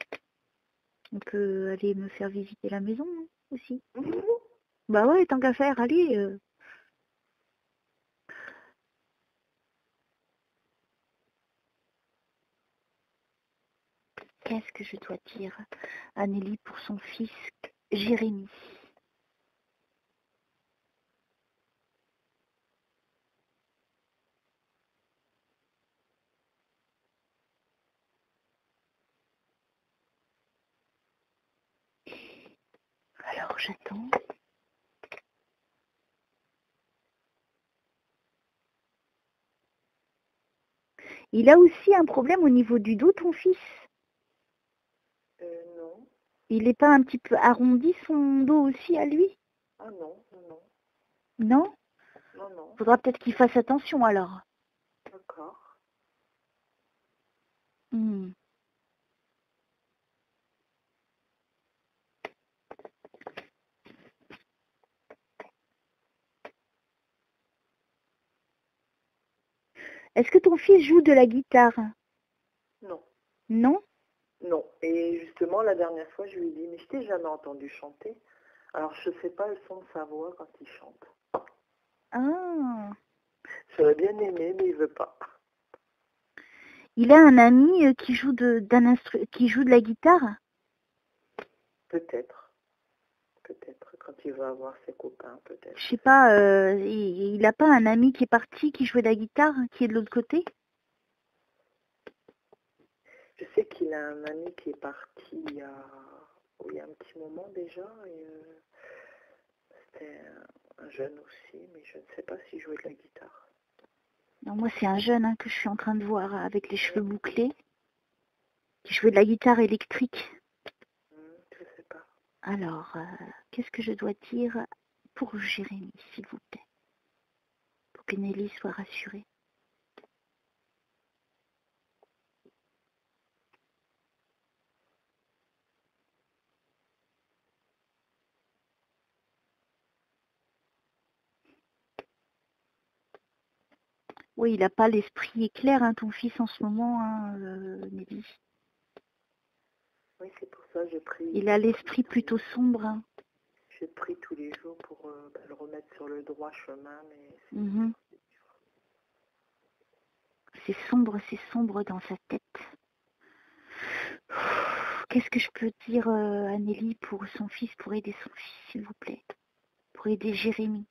On peut aller me faire visiter la maison hein, aussi. Bah ouais, tant qu'à faire, allez. Qu'est-ce que je dois dire à Nelly pour son fils Jérémy? Alors, j'attends. Il a aussi un problème au niveau du dos, ton fils? Non. Il n'est pas un petit peu arrondi son dos aussi à lui? Ah non, non, Non? non, non. Faudra peut-être qu'il fasse attention alors. D'accord. Hmm. Est-ce que ton fils joue de la guitare? Non. Non? Non. Et justement, la dernière fois, je lui ai dit, mais je t'ai jamais entendu chanter. Alors, je sais pas le son de sa voix quand il chante. Ah. J'aurais bien aimé, mais il veut pas. Il a un ami qui joue qui joue de la guitare? Peut-être. Peut-être. Quand il va avoir ses copains, peut-être. Je sais pas, il n'a pas un ami qui est parti, qui jouait de la guitare, qui est de l'autre côté? Je sais qu'il a un ami qui est parti il y a un petit moment déjà. Et c'était un jeune aussi, mais je ne sais pas s'il jouait de la guitare. Non, moi, c'est un jeune hein, que je suis en train de voir avec les cheveux bouclés, qui jouait de la guitare électrique. Je sais pas. Alors, qu'est-ce que je dois dire pour Jérémy, s'il vous plaît, pour que Nelly soit rassurée? Oui, il n'a pas l'esprit clair, hein, ton fils en ce moment, hein, Nelly. Oui, c'est pour ça que j'ai pris. Il a l'esprit plutôt sombre. Hein. J'ai pris tous les jours pour le remettre sur le droit chemin, mais c'est sombre dans sa tête. Qu'est-ce que je peux dire à Nelly pour son fils, pour aider son fils, s'il vous plaît, pour aider Jérémy?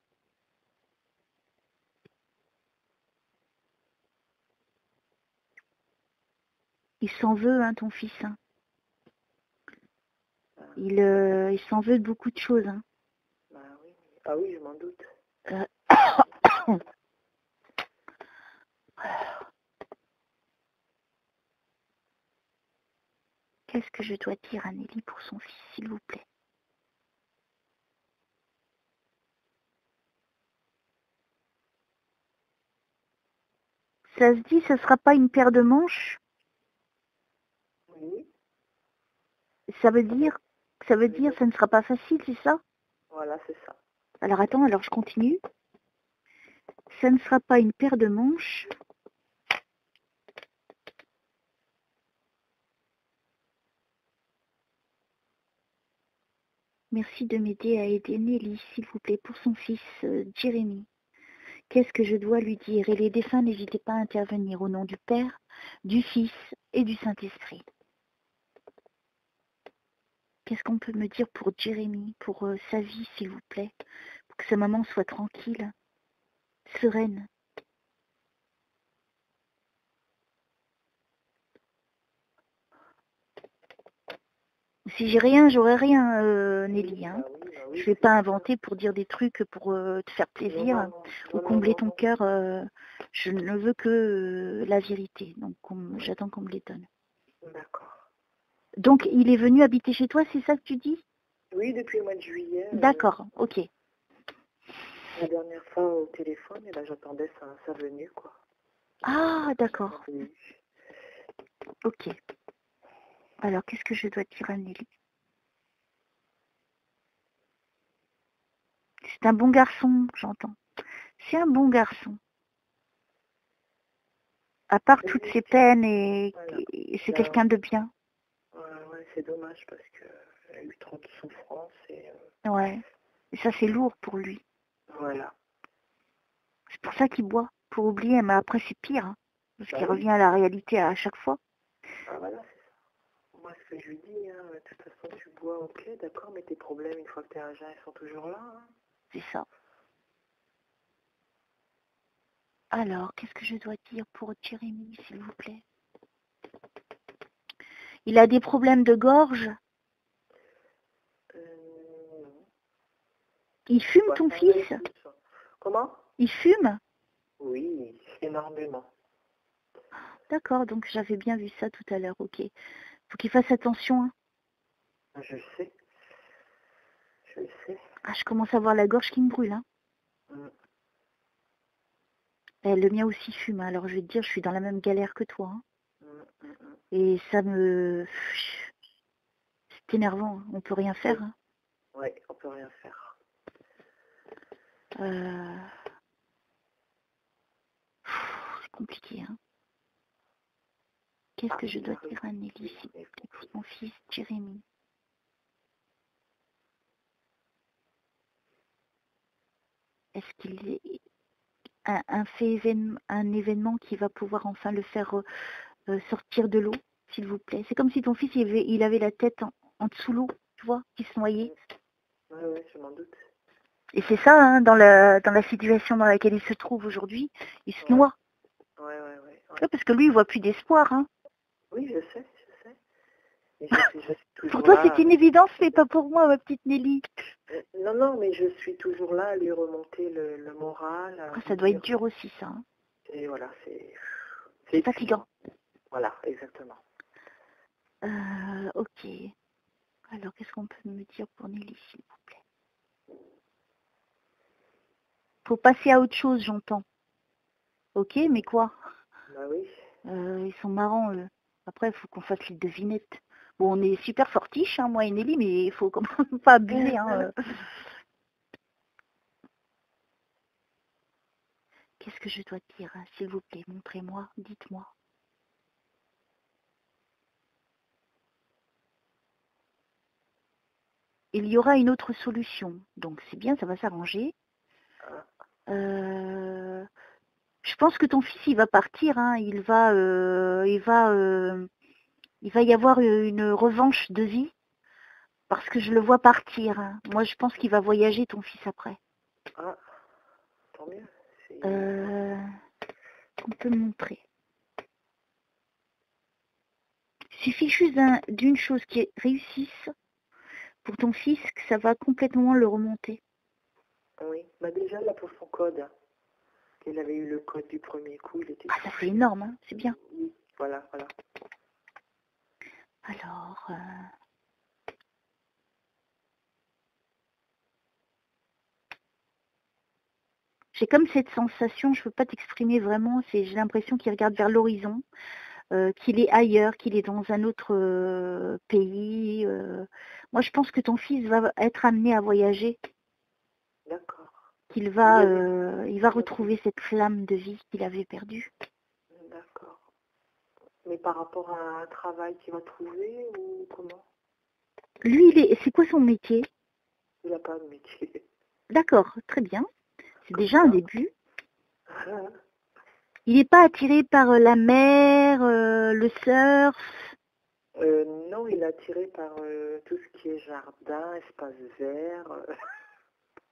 Il s'en veut, hein, ton fils. Hein. Il s'en veut de beaucoup de choses. Hein. Bah oui. Ah oui, je m'en doute. Qu'est-ce que je dois dire à Nelly pour son fils, s'il vous plaît? Ça se dit, ça sera pas une paire de manches? Oui. Ça veut dire, ça ne sera pas facile, c'est ça? Voilà, c'est ça. Alors attends, alors je continue. Ça ne sera pas une paire de manches. Merci de m'aider à aider Nelly, s'il vous plaît, pour son fils, Jérémy. Qu'est-ce que je dois lui dire? Et les défunts, n'hésitez pas à intervenir au nom du Père, du Fils et du Saint-Esprit. Qu'est-ce qu'on peut me dire pour Jérémy, pour sa vie, s'il vous plaît, pour que sa maman soit tranquille, sereine? Si j'ai rien, j'aurai rien, Nelly. Hein. Je ne vais pas inventer pour dire des trucs pour te faire plaisir ou combler ton cœur. Je ne veux que la vérité. Donc, j'attends qu'on me les donne. D'accord. Donc, il est venu habiter chez toi, c'est ça que tu dis? Oui, depuis le mois de juillet. D'accord, ok. La dernière fois au téléphone, et là j'attendais sa venue, quoi. Ah, d'accord. Oui. Ok. Alors, qu'est-ce que je dois dire à Nelly? C'est un bon garçon, j'entends. C'est un bon garçon. À part toutes ses peines Voilà. et c'est quelqu'un de bien. Ouais, c'est dommage parce qu'il a eu trop de souffrance et Ouais. Et ça, c'est lourd pour lui. voilà. C'est pour ça qu'il boit, pour oublier. Mais après, c'est pire. Hein, parce Bah qu'il oui. revient à la réalité à chaque fois. Ah voilà, c'est ça. Moi, ce que je lui dis, hein, de toute façon, tu bois, ok, d'accord, mais tes problèmes, une fois que t'es à jeun, ils sont toujours là. Hein. C'est ça. Alors, qu'est-ce que je dois dire pour Jérémy, s'il vous plaît? Il a des problèmes de gorge. Non. Il fume, Ouais, ton ça fils? va plus, ça. Comment? Il fume? Oui, énormément. D'accord, donc j'avais bien vu ça tout à l'heure, ok. Faut qu'il fasse attention. Hein. Je sais. Je sais. Ah, je commence à voir la gorge qui me brûle. Hein. Mm. Le mien aussi fume, hein. Alors je vais te dire, je suis dans la même galère que toi. Hein. Mm. Et ça me... C'est énervant, hein. On peut rien faire. Hein. Oui, on peut rien faire. C'est compliqué. Hein. Qu'est-ce que je dois dire à Nelly, s'il vous plaît, pour son fils Jérémy? Est-ce qu'il est un événement qui va pouvoir enfin le faire sortir de l'eau, s'il vous plaît? C'est comme si ton fils il avait la tête en dessous l'eau, tu vois, qui se noyait. Oui, je m'en doute. Et c'est ça, hein, dans la situation dans laquelle il se trouve aujourd'hui, il se noie. Ouais. Parce que lui, il voit plus d'espoir. Hein. Oui, je sais. Et je suis toujours pour toi, là. c'est une évidence, mais pas pour moi, ma petite Nelly. Non, mais je suis toujours là à lui remonter le moral. Ça doit être dur aussi, ça. Hein. Et voilà, c'est fatigant. Voilà, exactement. Ok. Alors, qu'est-ce qu'on peut me dire pour Nelly, s'il vous plaît? Faut passer à autre chose, j'entends. Ok, mais quoi? Bah oui. Ils sont marrants, eux. Après, il faut qu'on fasse les devinettes. Bon, on est super fortiches, hein, moi et Nelly, mais il faut quand même pas abuser. Hein, Qu'est-ce que je dois dire, hein, s'il vous plaît? Montrez-moi, dites-moi. Il y aura une autre solution. Donc, c'est bien, ça va s'arranger. Je pense que ton fils, il va partir. Hein, il va y avoir une revanche de vie. Parce que je le vois partir. Hein. Moi, je pense qu'il va voyager, ton fils, après. Ah, tant mieux. On peut me montrer. Il suffit juste d'une chose qui réussisse pour ton fils, que ça va complètement le remonter. Oui, bah déjà, là, pour son code, il avait eu le code du premier coup, il était... Ah, ça c'est énorme, hein, c'est bien. Oui, voilà. Alors... J'ai comme cette sensation, je ne peux pas t'exprimer vraiment, j'ai l'impression qu'il regarde vers l'horizon, qu'il est ailleurs, qu'il est dans un autre pays. Moi, je pense que ton fils va être amené à voyager. D'accord. Il va retrouver cette flamme de vie qu'il avait perdue. D'accord. Mais par rapport à un travail qu'il va trouver ou comment? Lui, c'est quoi son métier? Il n'a pas de métier. D'accord, très bien. C'est déjà un début. Ah. Il n'est pas attiré par la mer, le surf? Non, il est attiré par tout ce qui est jardin, espace vert.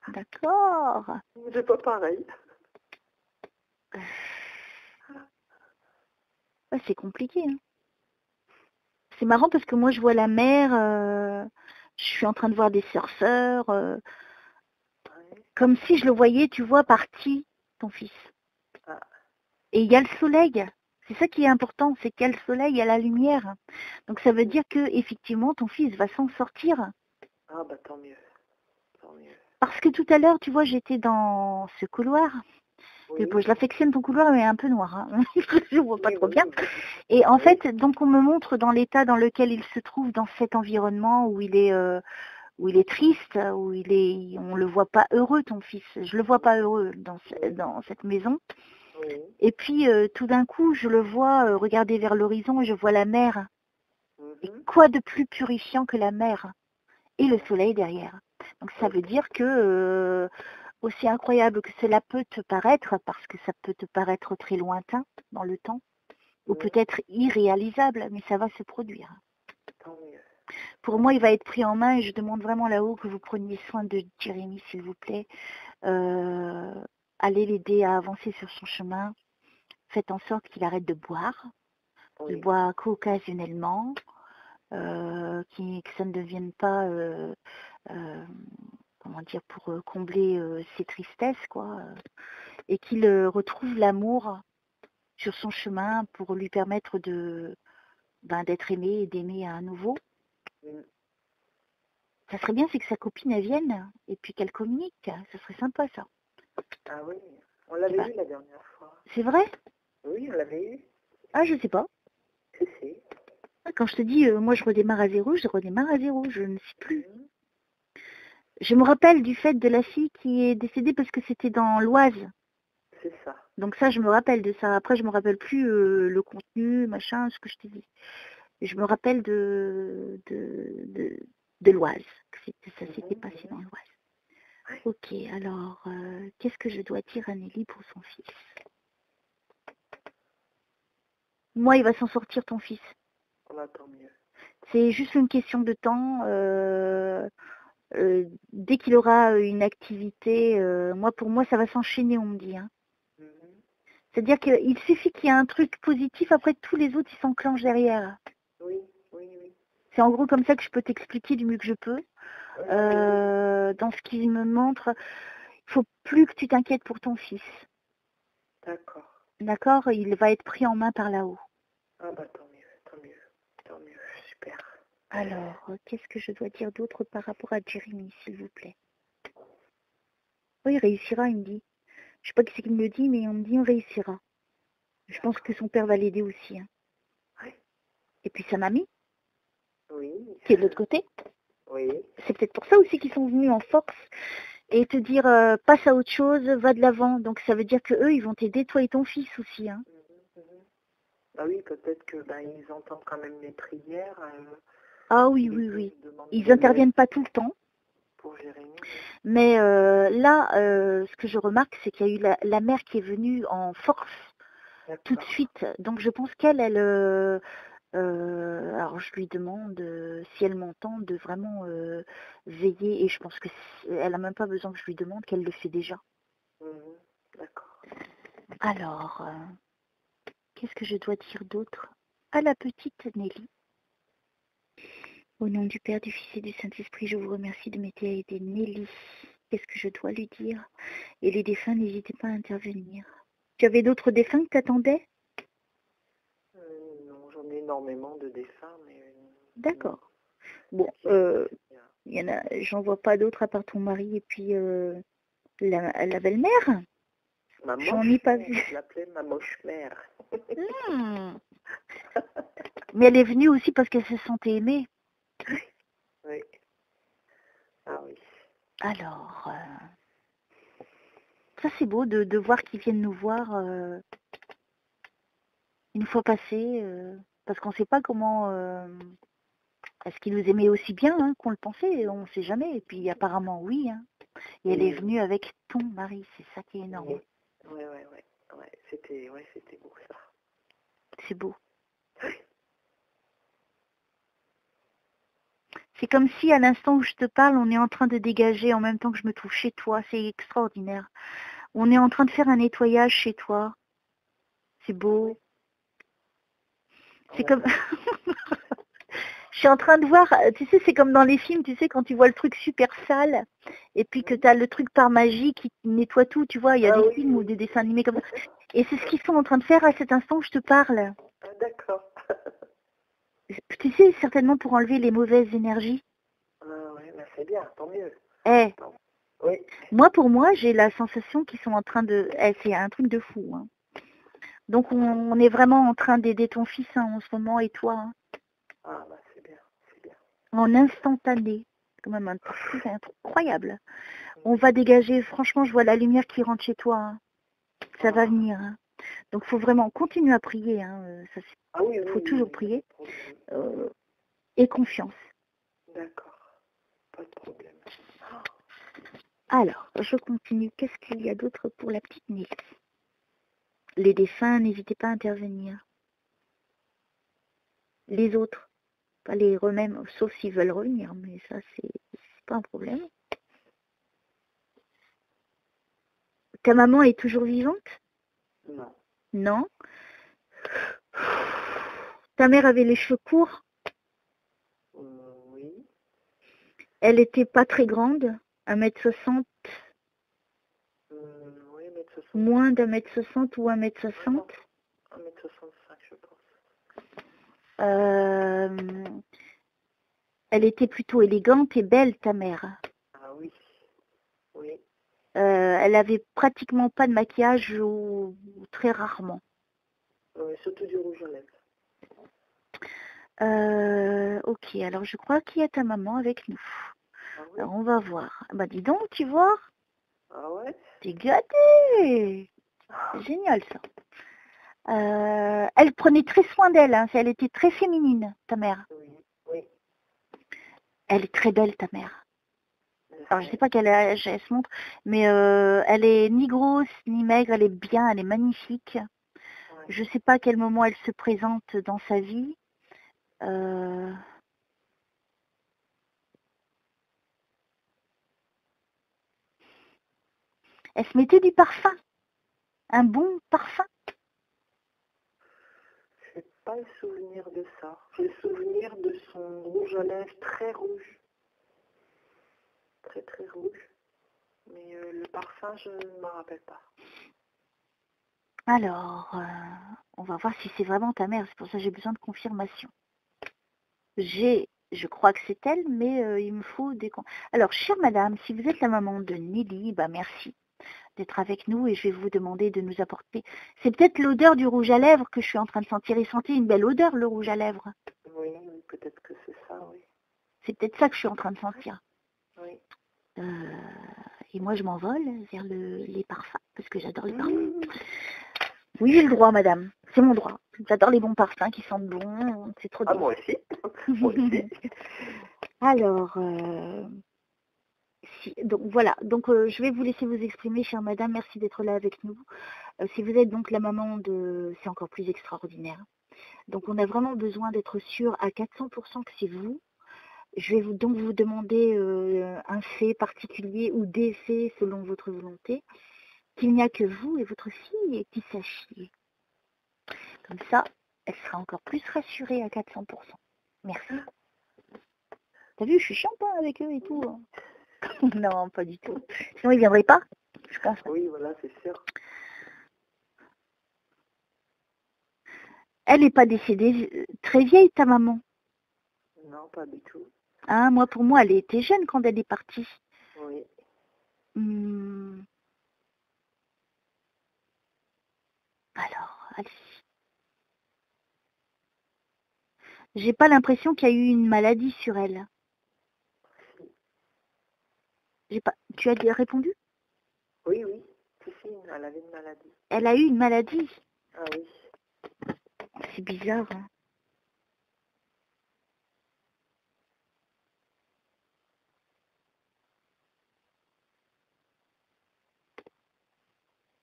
D'accord. C'est pas pareil. Ouais, c'est compliqué. Hein. C'est marrant parce que moi, je vois la mer, je suis en train de voir des surfeurs, comme si je le voyais, tu vois, parti, ton fils. Ah. Et il y a le soleil. C'est ça qui est important, c'est qu'il y a le soleil, il y a la lumière. Donc ça veut dire que effectivement, ton fils va s'en sortir. Ah bah tant mieux. Parce que tout à l'heure, tu vois, j'étais dans ce couloir. Oui. Bon, je l'affectionne ton couloir, mais un peu noir. Hein. Je ne vois pas trop bien. Oui. Et en fait, donc on me montre dans l'état dans lequel il se trouve dans cet environnement où il est où il est triste, on le voit pas heureux, ton fils. Je le vois pas heureux dans cette maison. Oui. Et puis, tout d'un coup, je le vois regarder vers l'horizon et je vois la mer. Et quoi de plus purifiant que la mer et le soleil derrière. Donc ça veut dire que, aussi incroyable que cela peut te paraître, parce que ça peut te paraître très lointain dans le temps, ou peut-être irréalisable, mais ça va se produire. Tant mieux. Pour moi, il va être pris en main et je demande vraiment là-haut que vous preniez soin de Jérémy, s'il vous plaît. Allez l'aider à avancer sur son chemin. Faites en sorte qu'il arrête de boire. Il boit qu'occasionnellement. Que ça ne devienne pas, comment dire, pour combler ses tristesses, quoi. Et qu'il retrouve l'amour sur son chemin pour lui permettre d'être aimé et d'aimer à nouveau. Ça serait bien, c'est que sa copine elle vienne et puis qu'elle communique. Ça serait sympa, ça. Ah oui, on l'avait eu la dernière fois. C'est vrai? Oui, on l'avait eu. Ah, je sais pas. Si. Quand je te dis, moi je redémarre à zéro, je redémarre à zéro, je ne sais plus. Je me rappelle du fait de la fille qui est décédée parce que c'était dans l'Oise. C'est ça. Donc ça, je me rappelle de ça. Après, je me rappelle plus le contenu, machin, ce que je t'ai dit. Je me rappelle de l'Oise. Ça s'était passé dans l'Oise. Ok, alors, qu'est-ce que je dois dire à Nelly pour son fils? Moi, il va s'en sortir, ton fils. Tant mieux. C'est juste une question de temps. Dès qu'il aura une activité, pour moi, ça va s'enchaîner, on me dit. Hein. C'est-à-dire qu'il suffit qu'il y ait un truc positif, après tous les autres, ils s'enclenchent derrière. Oui. C'est en gros comme ça que je peux t'expliquer du mieux que je peux. Dans ce qu'il me montre, il faut plus que tu t'inquiètes pour ton fils. D'accord. D'accord? Il va être pris en main par là-haut. Ah bah tant mieux, super. Alors, qu'est-ce que je dois dire d'autre par rapport à Jérémy, s'il vous plaît? Oui, il réussira, il me dit. Je sais pas qui c'est qui me le dit, mais on me dit on réussira. Je pense que son père va l'aider aussi. Hein. Oui. Et puis sa mamie, oui. qui est de l'autre côté. Oui. C'est peut-être pour ça aussi qu'ils sont venus en force et te dire passe à autre chose, va de l'avant. Donc ça veut dire que eux, ils vont t'aider, toi et ton fils aussi. Hein. Ah oui, peut-être que ils entendent quand même les prières. Ah oui. Ils n'interviennent pas tout le temps. Pour Jérémy. Mais là, ce que je remarque, c'est qu'il y a eu la mère qui est venue en force tout de suite. Donc je pense qu'elle, alors je lui demande si elle m'entend de vraiment veiller, et je pense qu'elle n'a même pas besoin que je lui demande, qu'elle le fait déjà. D'accord. Alors, qu'est-ce que je dois dire d'autre à la petite Nelly? Au nom du Père, du Fils et du Saint-Esprit, je vous remercie de m'aider à aider Nelly. Qu'est-ce que je dois lui dire? Et les défunts, n'hésitez pas à intervenir. Tu avais d'autres défunts que t'attendais? Non, j'en ai énormément de défunts, mais... D'accord. Bon, il y en a, j'en vois pas d'autres à part ton mari et puis la belle-mère. J'en ai pas vu. Je l'appelais ma moche-mère. Mais elle est venue aussi parce qu'elle se sentait aimée. Oui. Ah oui. Alors, ça c'est beau de voir qu'ils viennent nous voir une fois passés, parce qu'on ne sait pas comment... est-ce qu'ils nous aimaient aussi bien hein, qu'on le pensait? On ne sait jamais. Et puis apparemment oui. Hein. Et elle est venue avec ton mari. C'est ça qui est énorme. Oui. C'était beau ça. C'est beau. C'est comme si à l'instant où je te parle, on est en train de dégager en même temps que je me trouve chez toi. C'est extraordinaire. On est en train de faire un nettoyage chez toi. C'est beau. C'est comme... Je suis en train de voir, tu sais, c'est comme dans les films, tu sais, quand tu vois le truc super sale, et puis que tu as le truc par magie qui nettoie tout, tu vois, il y a des films ou des dessins animés comme ça. Et c'est ce qu'ils sont en train de faire à cet instant où je te parle. Ah, d'accord. Tu sais, certainement pour enlever les mauvaises énergies. Ah oui, c'est bien, tant mieux. Oui. Moi, pour moi, j'ai la sensation qu'ils sont en train de... c'est un truc de fou. Hein. Donc, on est vraiment en train d'aider ton fils hein, en ce moment et toi. Hein. Ah, c'est bien. En instantané. quand même un truc incroyable. On va dégager, franchement, je vois la lumière qui rentre chez toi. Hein. Ça va venir. Hein. Donc, il faut vraiment continuer à prier. Hein. Il faut toujours prier. Et confiance. D'accord. Pas de problème. Alors, je continue. Qu'est-ce qu'il y a d'autre pour la petite Nils? Les défunts, n'hésitez pas à intervenir. Les autres, pas les remèmes, sauf s'ils veulent revenir, mais ça, c'est pas un problème. Ta maman est toujours vivante? Non. Non. Ta mère avait les cheveux courts? Oui. Elle était pas très grande, 1m60? Oui, 1m60. Moins d'1m60 ou 1m60? 1m65, je pense. Elle était plutôt élégante et belle, ta mère. Ah oui. Oui. Elle avait pratiquement pas de maquillage ou très rarement. Surtout du rouge à lèvres. Ok, alors je crois qu'il y a ta maman avec nous. Ah oui. Alors on va voir. Bah dis donc, tu vois? Ah ouais? T'es gâtée! C'est génial ça. Elle prenait très soin d'elle, hein. Elle était très féminine, ta mère. Oui. Elle est très belle, ta mère. Alors je sais pas quel âge elle se montre, mais elle est ni grosse ni maigre, elle est bien, elle est magnifique. Ouais. Je sais pas à quel moment elle se présente dans sa vie. Elle se mettait du parfum, un bon parfum. Je n'ai pas le souvenir de ça. J'ai le souvenir de son rouge à lèvres très rouge. Très très rouge. Mais le parfum, je ne m'en rappelle pas. Alors, on va voir si c'est vraiment ta mère. C'est pour ça que j'ai besoin de confirmation. Je crois que c'est elle, mais il me faut des... Alors, chère madame, si vous êtes la maman de Nelly, bah merci d'être avec nous et je vais vous demander de nous apporter... C'est peut-être l'odeur du rouge à lèvres que je suis en train de sentir. Il sentait une belle odeur, le rouge à lèvres. Oui, peut-être que c'est ça, oui. C'est peut-être ça que je suis en train de sentir. Oui. Et moi, je m'envole vers les parfums, parce que j'adore les parfums. Oui, j'ai le droit, madame. C'est mon droit. J'adore les bons parfums qui sentent bon. C'est trop bien. Ah, moi aussi. Moi aussi. Alors, donc voilà. Donc, je vais vous laisser vous exprimer, chère madame. Merci d'être là avec nous. Si vous êtes donc la maman de... C'est encore plus extraordinaire. Donc, on a vraiment besoin d'être sûr à 400% que c'est vous. Je vais donc vous demander un fait particulier ou des faits selon votre volonté, qu'il n'y a que vous et votre fille qui sachiez. Comme ça, elle sera encore plus rassurée à 400%. Merci. T'as vu, je suis chiante avec eux et tout. Non, pas du tout. Sinon, ils ne viendraient pas, je pense. Oui, voilà, c'est sûr. Elle n'est pas décédée très vieille, ta maman? Non, pas du tout. Ah, moi, pour moi, elle était jeune quand elle est partie. Oui. Alors, allez-y. J'ai pas l'impression qu'il y a eu une maladie sur elle. J'ai pas... Tu as répondu? Oui. Si, elle avait une maladie. Elle a eu une maladie? Ah oui. C'est bizarre, hein.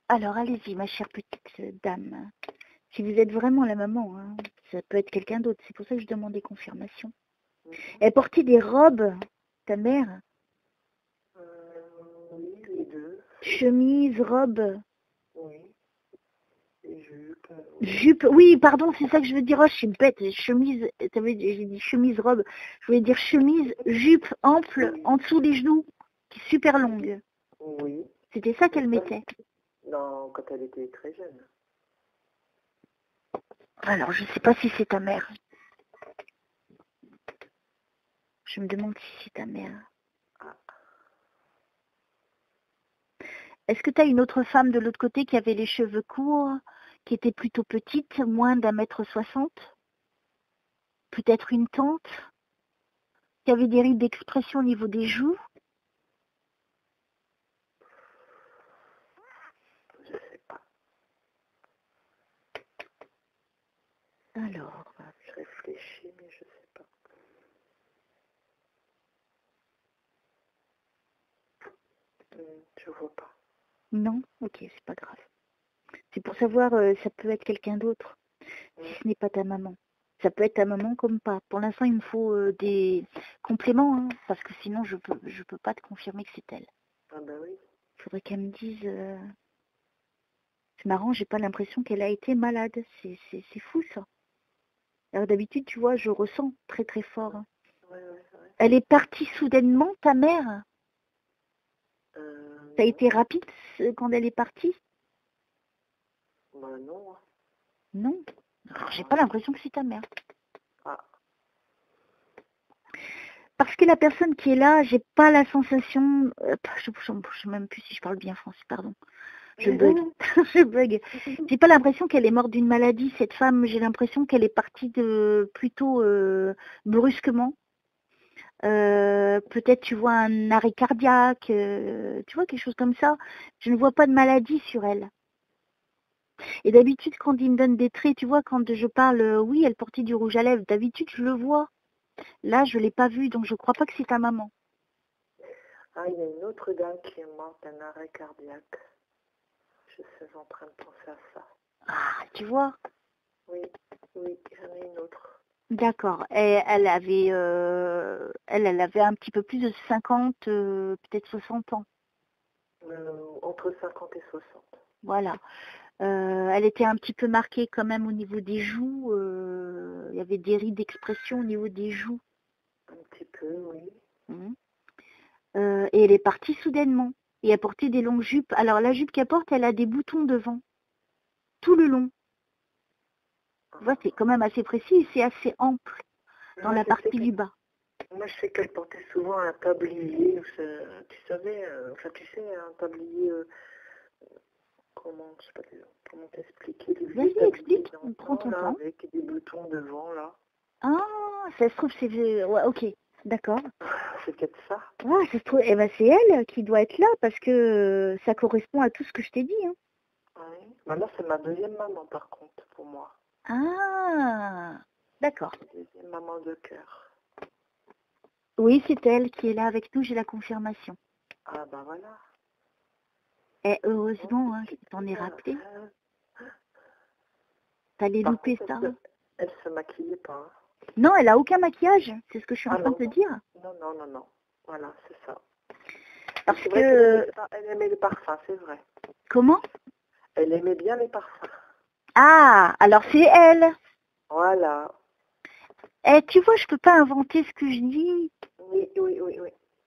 Alors, allez-y, ma chère petite dame. Si vous êtes vraiment la maman, hein, ça peut être quelqu'un d'autre. C'est pour ça que je demande des confirmations. Elle portait des robes, ta mère? Oui, les deux. Chemise, robe? Oui. Et jupe. Jupe, oui, pardon, c'est ça que je veux dire. Oh, je suis bête. Chemise, j'ai dit chemise, robe. Je voulais dire chemise, jupe, ample, en dessous des genoux, qui est super longue. Oui. C'était ça qu'elle mettait. Non, quand elle était très jeune. Alors, je ne sais pas si c'est ta mère. Je me demande si c'est ta mère. Ah. Est-ce que tu as une autre femme de l'autre côté qui avait les cheveux courts, qui était plutôt petite, moins d'1m60? Peut-être une tante? Tu avais des rides d'expression au niveau des joues. Je sais pas. Alors, Je réfléchis, mais je sais pas. Je vois pas. non? Ok, c'est pas grave. C'est pour savoir, ça peut être quelqu'un d'autre, si ce n'est pas ta maman. Ça peut être ta maman comme pas. Pour l'instant, il me faut des compléments, hein, parce que sinon, je peux pas te confirmer que c'est elle. Ah bah oui. Il faudrait qu'elle me dise... C'est marrant, j'ai pas l'impression qu'elle a été malade. C'est fou, ça. Alors d'habitude, tu vois, je ressens très très fort. Hein. Ouais. Elle est partie soudainement, ta mère? Ça a été rapide quand elle est partie? Bah non. Non. Alors, j'ai pas l'impression que c'est ta mère. Ah. Parce que la personne qui est là, j'ai pas la sensation... je sais même plus si je parle bien français, pardon. Je bug. Je bug. J'ai pas l'impression qu'elle est morte d'une maladie, cette femme. J'ai l'impression qu'elle est partie plutôt brusquement. Peut-être tu vois un arrêt cardiaque, tu vois, quelque chose comme ça. Je ne vois pas de maladie sur elle. Et d'habitude, quand il me donne des traits, tu vois, quand je parle, oui, elle portait du rouge à lèvres, d'habitude, je le vois. Là, je ne l'ai pas vu, donc je ne crois pas que c'est ta maman. Ah, il y a une autre dame qui est morte d'un arrêt cardiaque. Je suis en train de penser à ça. Ah, tu vois? Oui, j'en ai une autre. D'accord. Et elle avait un petit peu plus de 50, peut-être 60 ans. Entre 50 et 60. Voilà. Elle était un petit peu marquée quand même au niveau des joues. Il y avait des rides d'expression au niveau des joues. Un petit peu, oui. Mhm. Et elle est partie soudainement. Et elle portait des longues jupes. Alors la jupe qu'elle porte, elle a des boutons devant. Tout le long. Tu vois, c'est quand même assez précis et c'est assez ample dans la partie du bas. Moi, je sais qu'elle portait souvent un tablier, tu savais, tu sais, un tablier, je sais pas comment t'expliquer. Vas-y, explique, prends ton temps. Avec des boutons devant, là. Ah, ça se trouve, c'est... Ouais, ok, d'accord. C'est peut-être ça. Ah, ça se trouve, eh ben, c'est elle qui doit être là parce que ça correspond à tout ce que je t'ai dit. Hein. Oui. Maintenant, c'est ma deuxième maman, par contre, pour moi. Ah, d'accord. Deuxième maman de cœur. Oui, c'est elle qui est là avec nous, j'ai la confirmation. Ah, bah voilà. Et heureusement, hein, que tu t'en es rappelé. T'allais louper ça. Elle se maquillait pas. Hein. Non, elle a aucun maquillage, c'est ce que je suis en train de te dire. Non. Voilà, c'est ça. Parce que... Elle aimait les parfums, c'est vrai. Comment? Elle aimait bien les parfums. Ah, alors c'est elle. Voilà. Eh, tu vois, je peux pas inventer ce que je dis. Oui.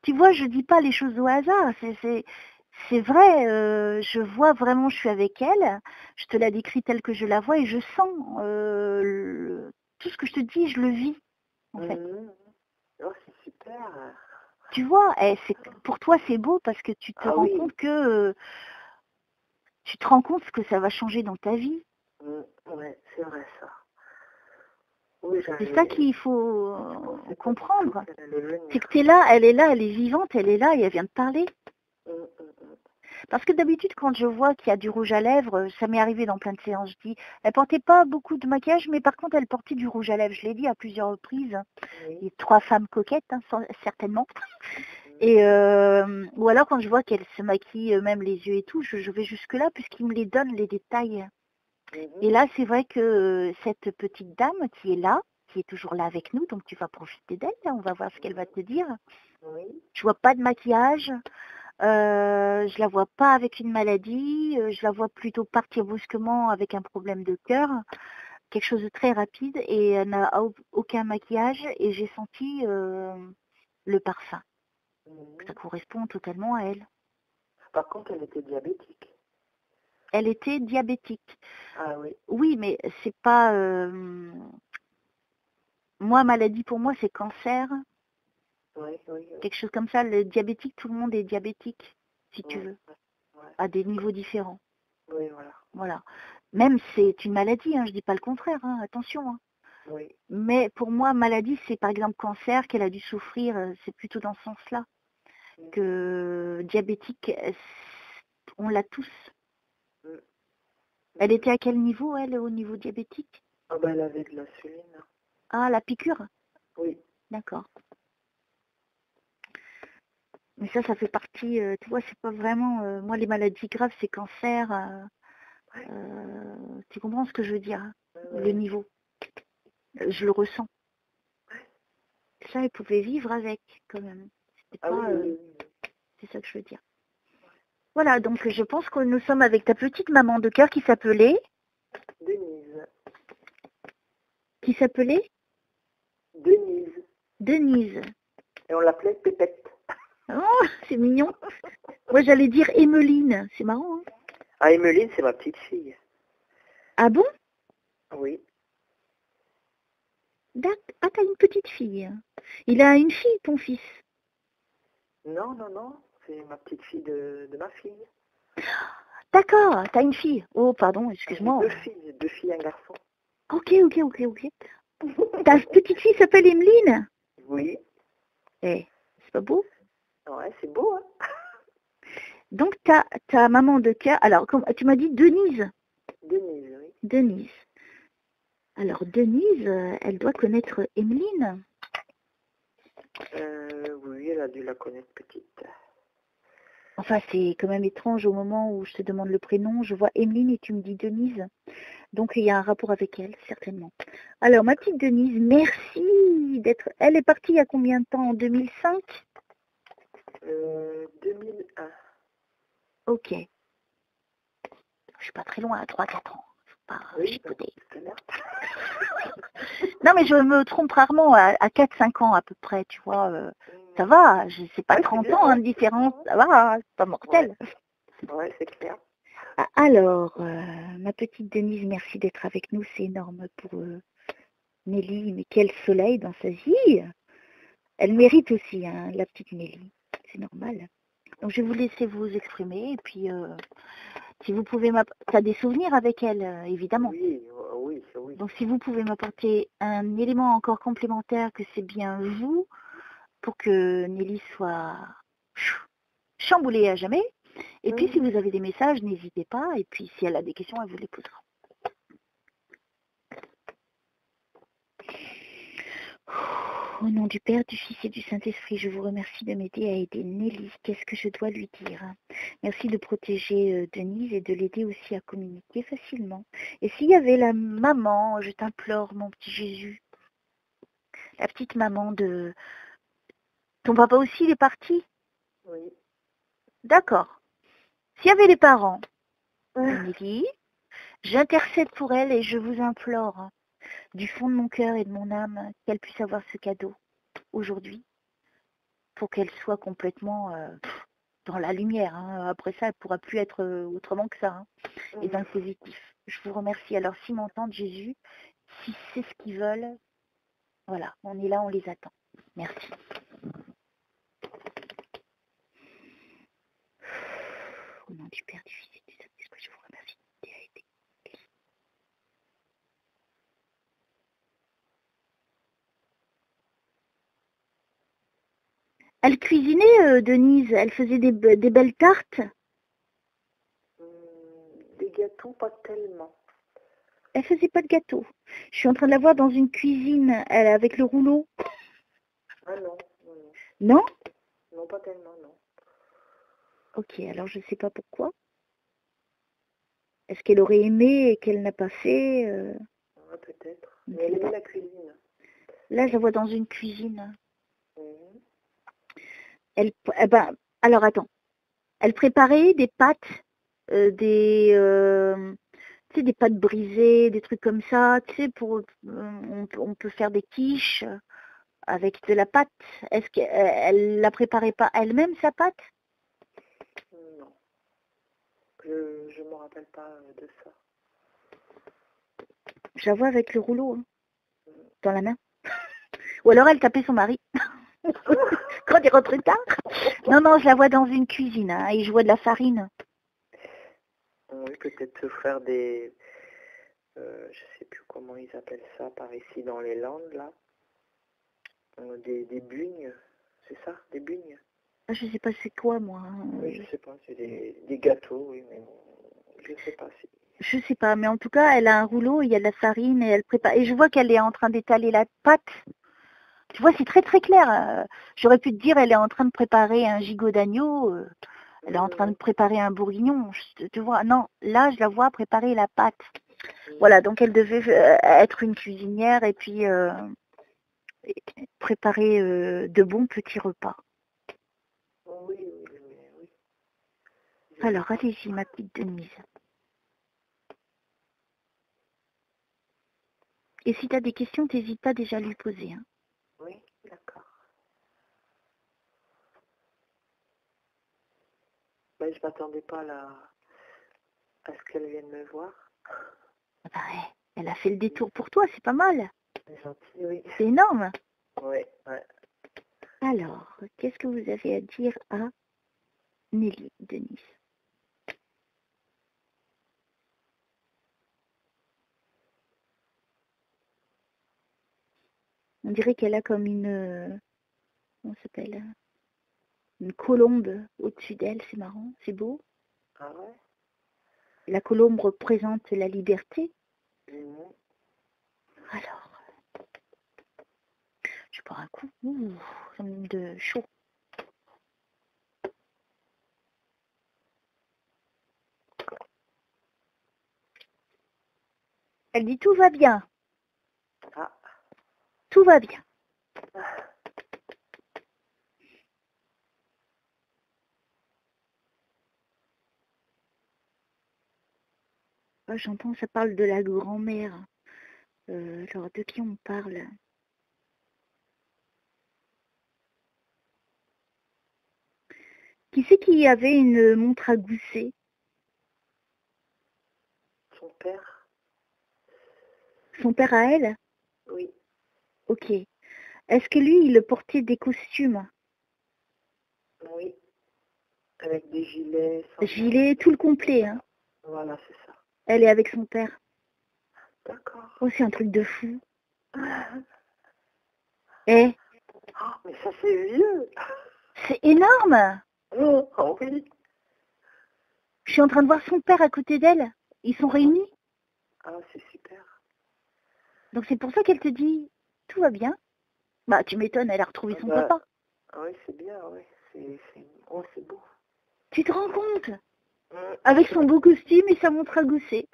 Tu vois, je dis pas les choses au hasard. C'est vrai, je vois vraiment, je suis avec elle. Je te la décris telle que je la vois et je sens tout ce que je te dis, je le vis, en fait. Oh, c'est super. Tu vois, pour toi, c'est beau parce que tu te rends compte que... tu te rends compte que ça va changer dans ta vie. Oui, c'est vrai ça. Oui, c'est ça qu'il faut comprendre. C'est que tu es là, elle est vivante, elle est là et elle vient de parler. Parce que d'habitude, quand je vois qu'il y a du rouge à lèvres, ça m'est arrivé dans plein de séances, je dis, elle portait pas beaucoup de maquillage, mais par contre, elle portait du rouge à lèvres. Je l'ai dit à plusieurs reprises. Oui. Il y a 3 femmes coquettes, hein, certainement. Et ou alors quand je vois qu'elle se maquille même les yeux et tout, je vais jusque-là puisqu'il me les donne, les détails. Et là, c'est vrai que cette petite dame qui est là, qui est toujours là avec nous, donc tu vas profiter d'elle, on va voir ce qu'elle va te dire. Oui. Je vois pas de maquillage, je la vois pas avec une maladie, je la vois plutôt partir brusquement avec un problème de cœur, quelque chose de très rapide, et elle n'a aucun maquillage, et j'ai senti le parfum. Ça correspond totalement à elle. Par contre, elle était diabétique. Elle était diabétique. Ah oui. Oui, mais c'est pas... Moi, maladie pour moi, c'est cancer. Oui. Quelque chose comme ça. Le diabétique, tout le monde est diabétique, si tu veux. À des niveaux différents. Oui, voilà. Même c'est une maladie, hein, je dis pas le contraire, hein, attention. Hein. Oui. Mais pour moi, maladie, c'est par exemple cancer qu'elle a dû souffrir, c'est plutôt dans ce sens-là. Que diabétique, on l'a tous. Elle était à quel niveau, elle, au niveau diabétique? Ah ben, elle avait de l'insuline. Ah, la piqûre? Oui. D'accord. Mais ça fait partie, tu vois, c'est pas vraiment... moi, les maladies graves, c'est cancer. Tu comprends ce que je veux dire, hein, le niveau. Je le ressens. Ça, elle pouvait vivre avec, quand même. C'était pas... c'est ça que je veux dire. Voilà, donc je pense que nous sommes avec ta petite maman de cœur qui s'appelait... Denise. Qui s'appelait Denise. Denise. Et on l'appelait Pépette. Oh, c'est mignon. Moi, j'allais dire Emmeline. C'est marrant, hein. Ah, Emmeline, c'est ma petite fille. Ah bon? Oui. Ah, t'as une petite fille. Il a une fille, ton fils? Non, non, non. C'est ma petite fille de ma fille. D'accord, t'as une fille. Oh, pardon, excuse-moi. Deux filles et un garçon. Ok. Ta petite fille s'appelle Emmeline? Oui. Eh, c'est pas beau? Ouais, c'est beau, hein. Donc, ta maman de cœur... Alors, tu m'as dit Denise? Denise, oui. Denise. Alors, Denise, elle doit connaître Emmeline? Oui, elle a dû la connaître petite. Enfin, c'est quand même étrange au moment où je te demande le prénom. Je vois Emmeline et tu me dis Denise. Donc, il y a un rapport avec elle, certainement. Alors, ma petite Denise, merci d'être... Elle est partie il y a combien de temps? En 2005? 2001. Ok. Je suis pas très loin, à 3-4 ans. Faut pas chipoter. Non, mais je me trompe rarement à 4-5 ans à peu près, tu vois. Ça va, c'est pas 30 ans, hein, de différence. Ça va, c'est pas mortel. Ouais, c'est clair. Alors, ma petite Denise, merci d'être avec nous. C'est énorme pour Nelly. Mais quel soleil dans sa vie. Elle mérite aussi, hein, la petite Nelly. C'est normal. Donc, je vais vous laisser vous exprimer. Et puis, si vous pouvez tu as des souvenirs avec elle, évidemment. Oui. Donc, si vous pouvez m'apporter un élément encore complémentaire, que c'est bien vous, pour que Nelly soit chamboulée à jamais. Et puis, si vous avez des messages, n'hésitez pas. Et puis, si elle a des questions, elle vous les posera. Au nom du Père, du Fils et du Saint-Esprit, je vous remercie de m'aider à aider Nelly. Qu'est-ce que je dois lui dire? Merci de protéger Denise et de l'aider aussi à communiquer facilement. Et s'il y avait la maman, je t'implore, mon petit Jésus, la petite maman de... Ton papa aussi, il est parti? Oui. D'accord. S'il y avait les parents de Nelly, j'intercède pour elle et je vous implore du fond de mon cœur et de mon âme qu'elle puisse avoir ce cadeau aujourd'hui pour qu'elle soit complètement dans la lumière. Hein. Après ça, elle ne pourra plus être autrement que ça. Hein. Et dans le positif. Je vous remercie. Alors, s'ils m'entendent, Jésus, si c'est ce qu'ils veulent, voilà, on est là, on les attend. Merci. Au nom du Père, du Fils et du Saint-Esprit, je vous remercie d'aider à aider. Elle cuisinait, Denise, elle faisait des belles tartes. Des gâteaux, pas tellement. Elle faisait pas de gâteaux. Je suis en train de la voir dans une cuisine, elle avec le rouleau. Ah non. Non? Non, pas tellement, non. Ok, alors je ne sais pas pourquoi. Est-ce qu'elle aurait aimé et qu'elle n'a pas fait Ouais, peut-être. Mais elle aimait la cuisine. Là, je la vois dans une cuisine. Mmh. Alors attends. Elle préparait des pâtes, des pâtes brisées, des trucs comme ça. Tu sais, on peut faire des quiches avec de la pâte. Est-ce qu'elle la préparait pas elle-même, sa pâte? Non. Je ne me rappelle pas de ça. Je la vois avec le rouleau hein, dans la main. Ou alors elle tapait son mari. Quand il rentre tard. Non, je la vois dans une cuisine hein, et je vois de la farine. Oui, peut-être faire des je sais plus comment ils appellent ça par ici dans les Landes, là. Des bugnes, c'est ça, des bugnes? Ah, je sais pas c'est quoi, moi. Oui, je sais pas, c'est des gâteaux, oui, mais je sais pas si... Je sais pas, mais en tout cas, elle a un rouleau, il y a de la farine et elle prépare. Et je vois qu'elle est en train d'étaler la pâte. Tu vois, c'est très très clair. J'aurais pu te dire, elle est en train de préparer un gigot d'agneau. Elle est en train de préparer un bourguignon. Tu vois, non, là, je la vois préparer la pâte. Voilà, donc elle devait être une cuisinière et puis préparer de bons petits repas. Oui, oui, oui, oui. Alors, allez-y, ma petite Denise. Et si tu as des questions, t'hésites pas déjà à lui poser. Hein. Oui, d'accord. Ben, je m'attendais pas à ce qu'elle vienne me voir. Ah bah, elle a fait le détour pour toi, c'est pas mal. C'est gentil, oui. C'est énorme. Oui, ouais. Alors, qu'est-ce que vous avez à dire à Nelly, Denise? On dirait qu'elle a comme une... comment ça s'appelle? Une colombe au-dessus d'elle, c'est marrant, c'est beau. Ah ouais? La colombe représente la liberté. Alors, je prends un coup. Ouh, ça me donne de chaud. Elle dit tout va bien. Ah. Tout va bien. Ah, j'entends, ça parle de la grand-mère. Alors, de qui on parle? Qui c'est qui avait une montre à gousset? Son père? Son père à elle? Oui. Ok. Est-ce que lui, il portait des costumes? Oui. Avec des gilets. Gilet, tout le complet, hein. Voilà, c'est ça. Elle est avec son père. D'accord. Oh, c'est un truc de fou. Eh, Oh, mais ça c'est vieux. c'est énorme. Oh oui. Je suis en train de voir son père à côté d'elle. Ils sont réunis. Ah, c'est super. Donc c'est pour ça qu'elle te dit, tout va bien. Bah, tu m'étonnes, elle a retrouvé son papa. Ah oui, c'est bien, oui. Oh, c'est beau. Tu te rends compte? Avec son beau costume et sa montre à gousset.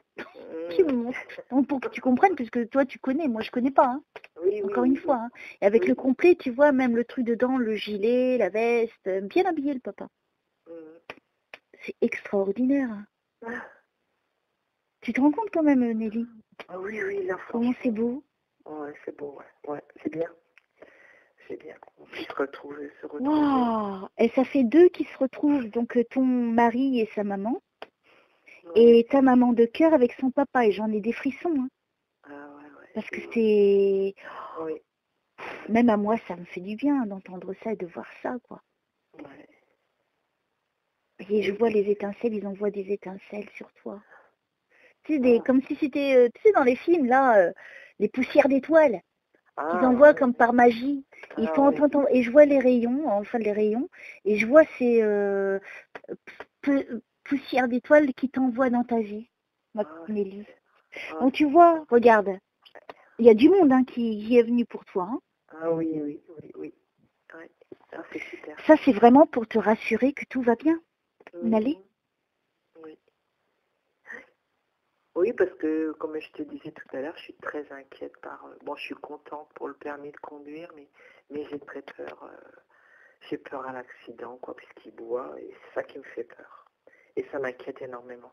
Qui me montre. Donc pour que tu comprennes, puisque toi tu connais, moi je connais pas. Hein. Oui, Encore oui, une fois. Hein. Et avec le complet, tu vois, même le truc dedans, le gilet, la veste, bien habillé le papa. C'est extraordinaire. Hein. Tu te rends compte quand même, Nelly? Ah oui, oui, là, comment c'est beau? Ouais, c'est beau, ouais. Ouais, c'est bien. C'est bien. On puisse se retrouver. Waouh! Et ça fait deux qui se retrouvent, donc ton mari et sa maman. Et ta maman de cœur avec son papa, et j'en ai des frissons. Hein. Ah ouais, ouais. Parce que c'est... Oui. Même à moi, ça me fait du bien d'entendre ça et de voir ça, quoi. Ouais. Et je vois les étincelles, ils envoient des étincelles sur toi. Tu sais, comme si c'était, tu sais, dans les films, là, les poussières d'étoiles qu'ils envoient comme par magie. Ils font entendre, et je vois les rayons, enfin les rayons, et je vois ces poussières d'étoiles qui t'envoient dans ta vie, ma Nelly. Donc tu vois, regarde, il y a du monde hein, qui est venu pour toi. Hein. Ah oui, oui, oui, oui. Ouais. Ah, c'est super. Ça, c'est vraiment pour te rassurer que tout va bien. Nelly? Oui. Oui, parce que, comme je te disais tout à l'heure, je suis très inquiète par... bon, je suis contente pour le permis de conduire, mais j'ai très peur. J'ai peur à l'accident, quoi, puisqu'il boit, et c'est ça qui me fait peur. Et ça m'inquiète énormément.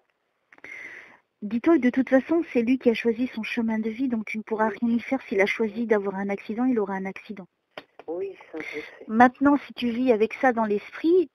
Dis-toi que de toute façon, c'est lui qui a choisi son chemin de vie, donc tu ne pourras rien y faire. S'il a choisi d'avoir un accident, il aura un accident. Oui, ça je sais. Maintenant, si tu vis avec ça dans l'esprit,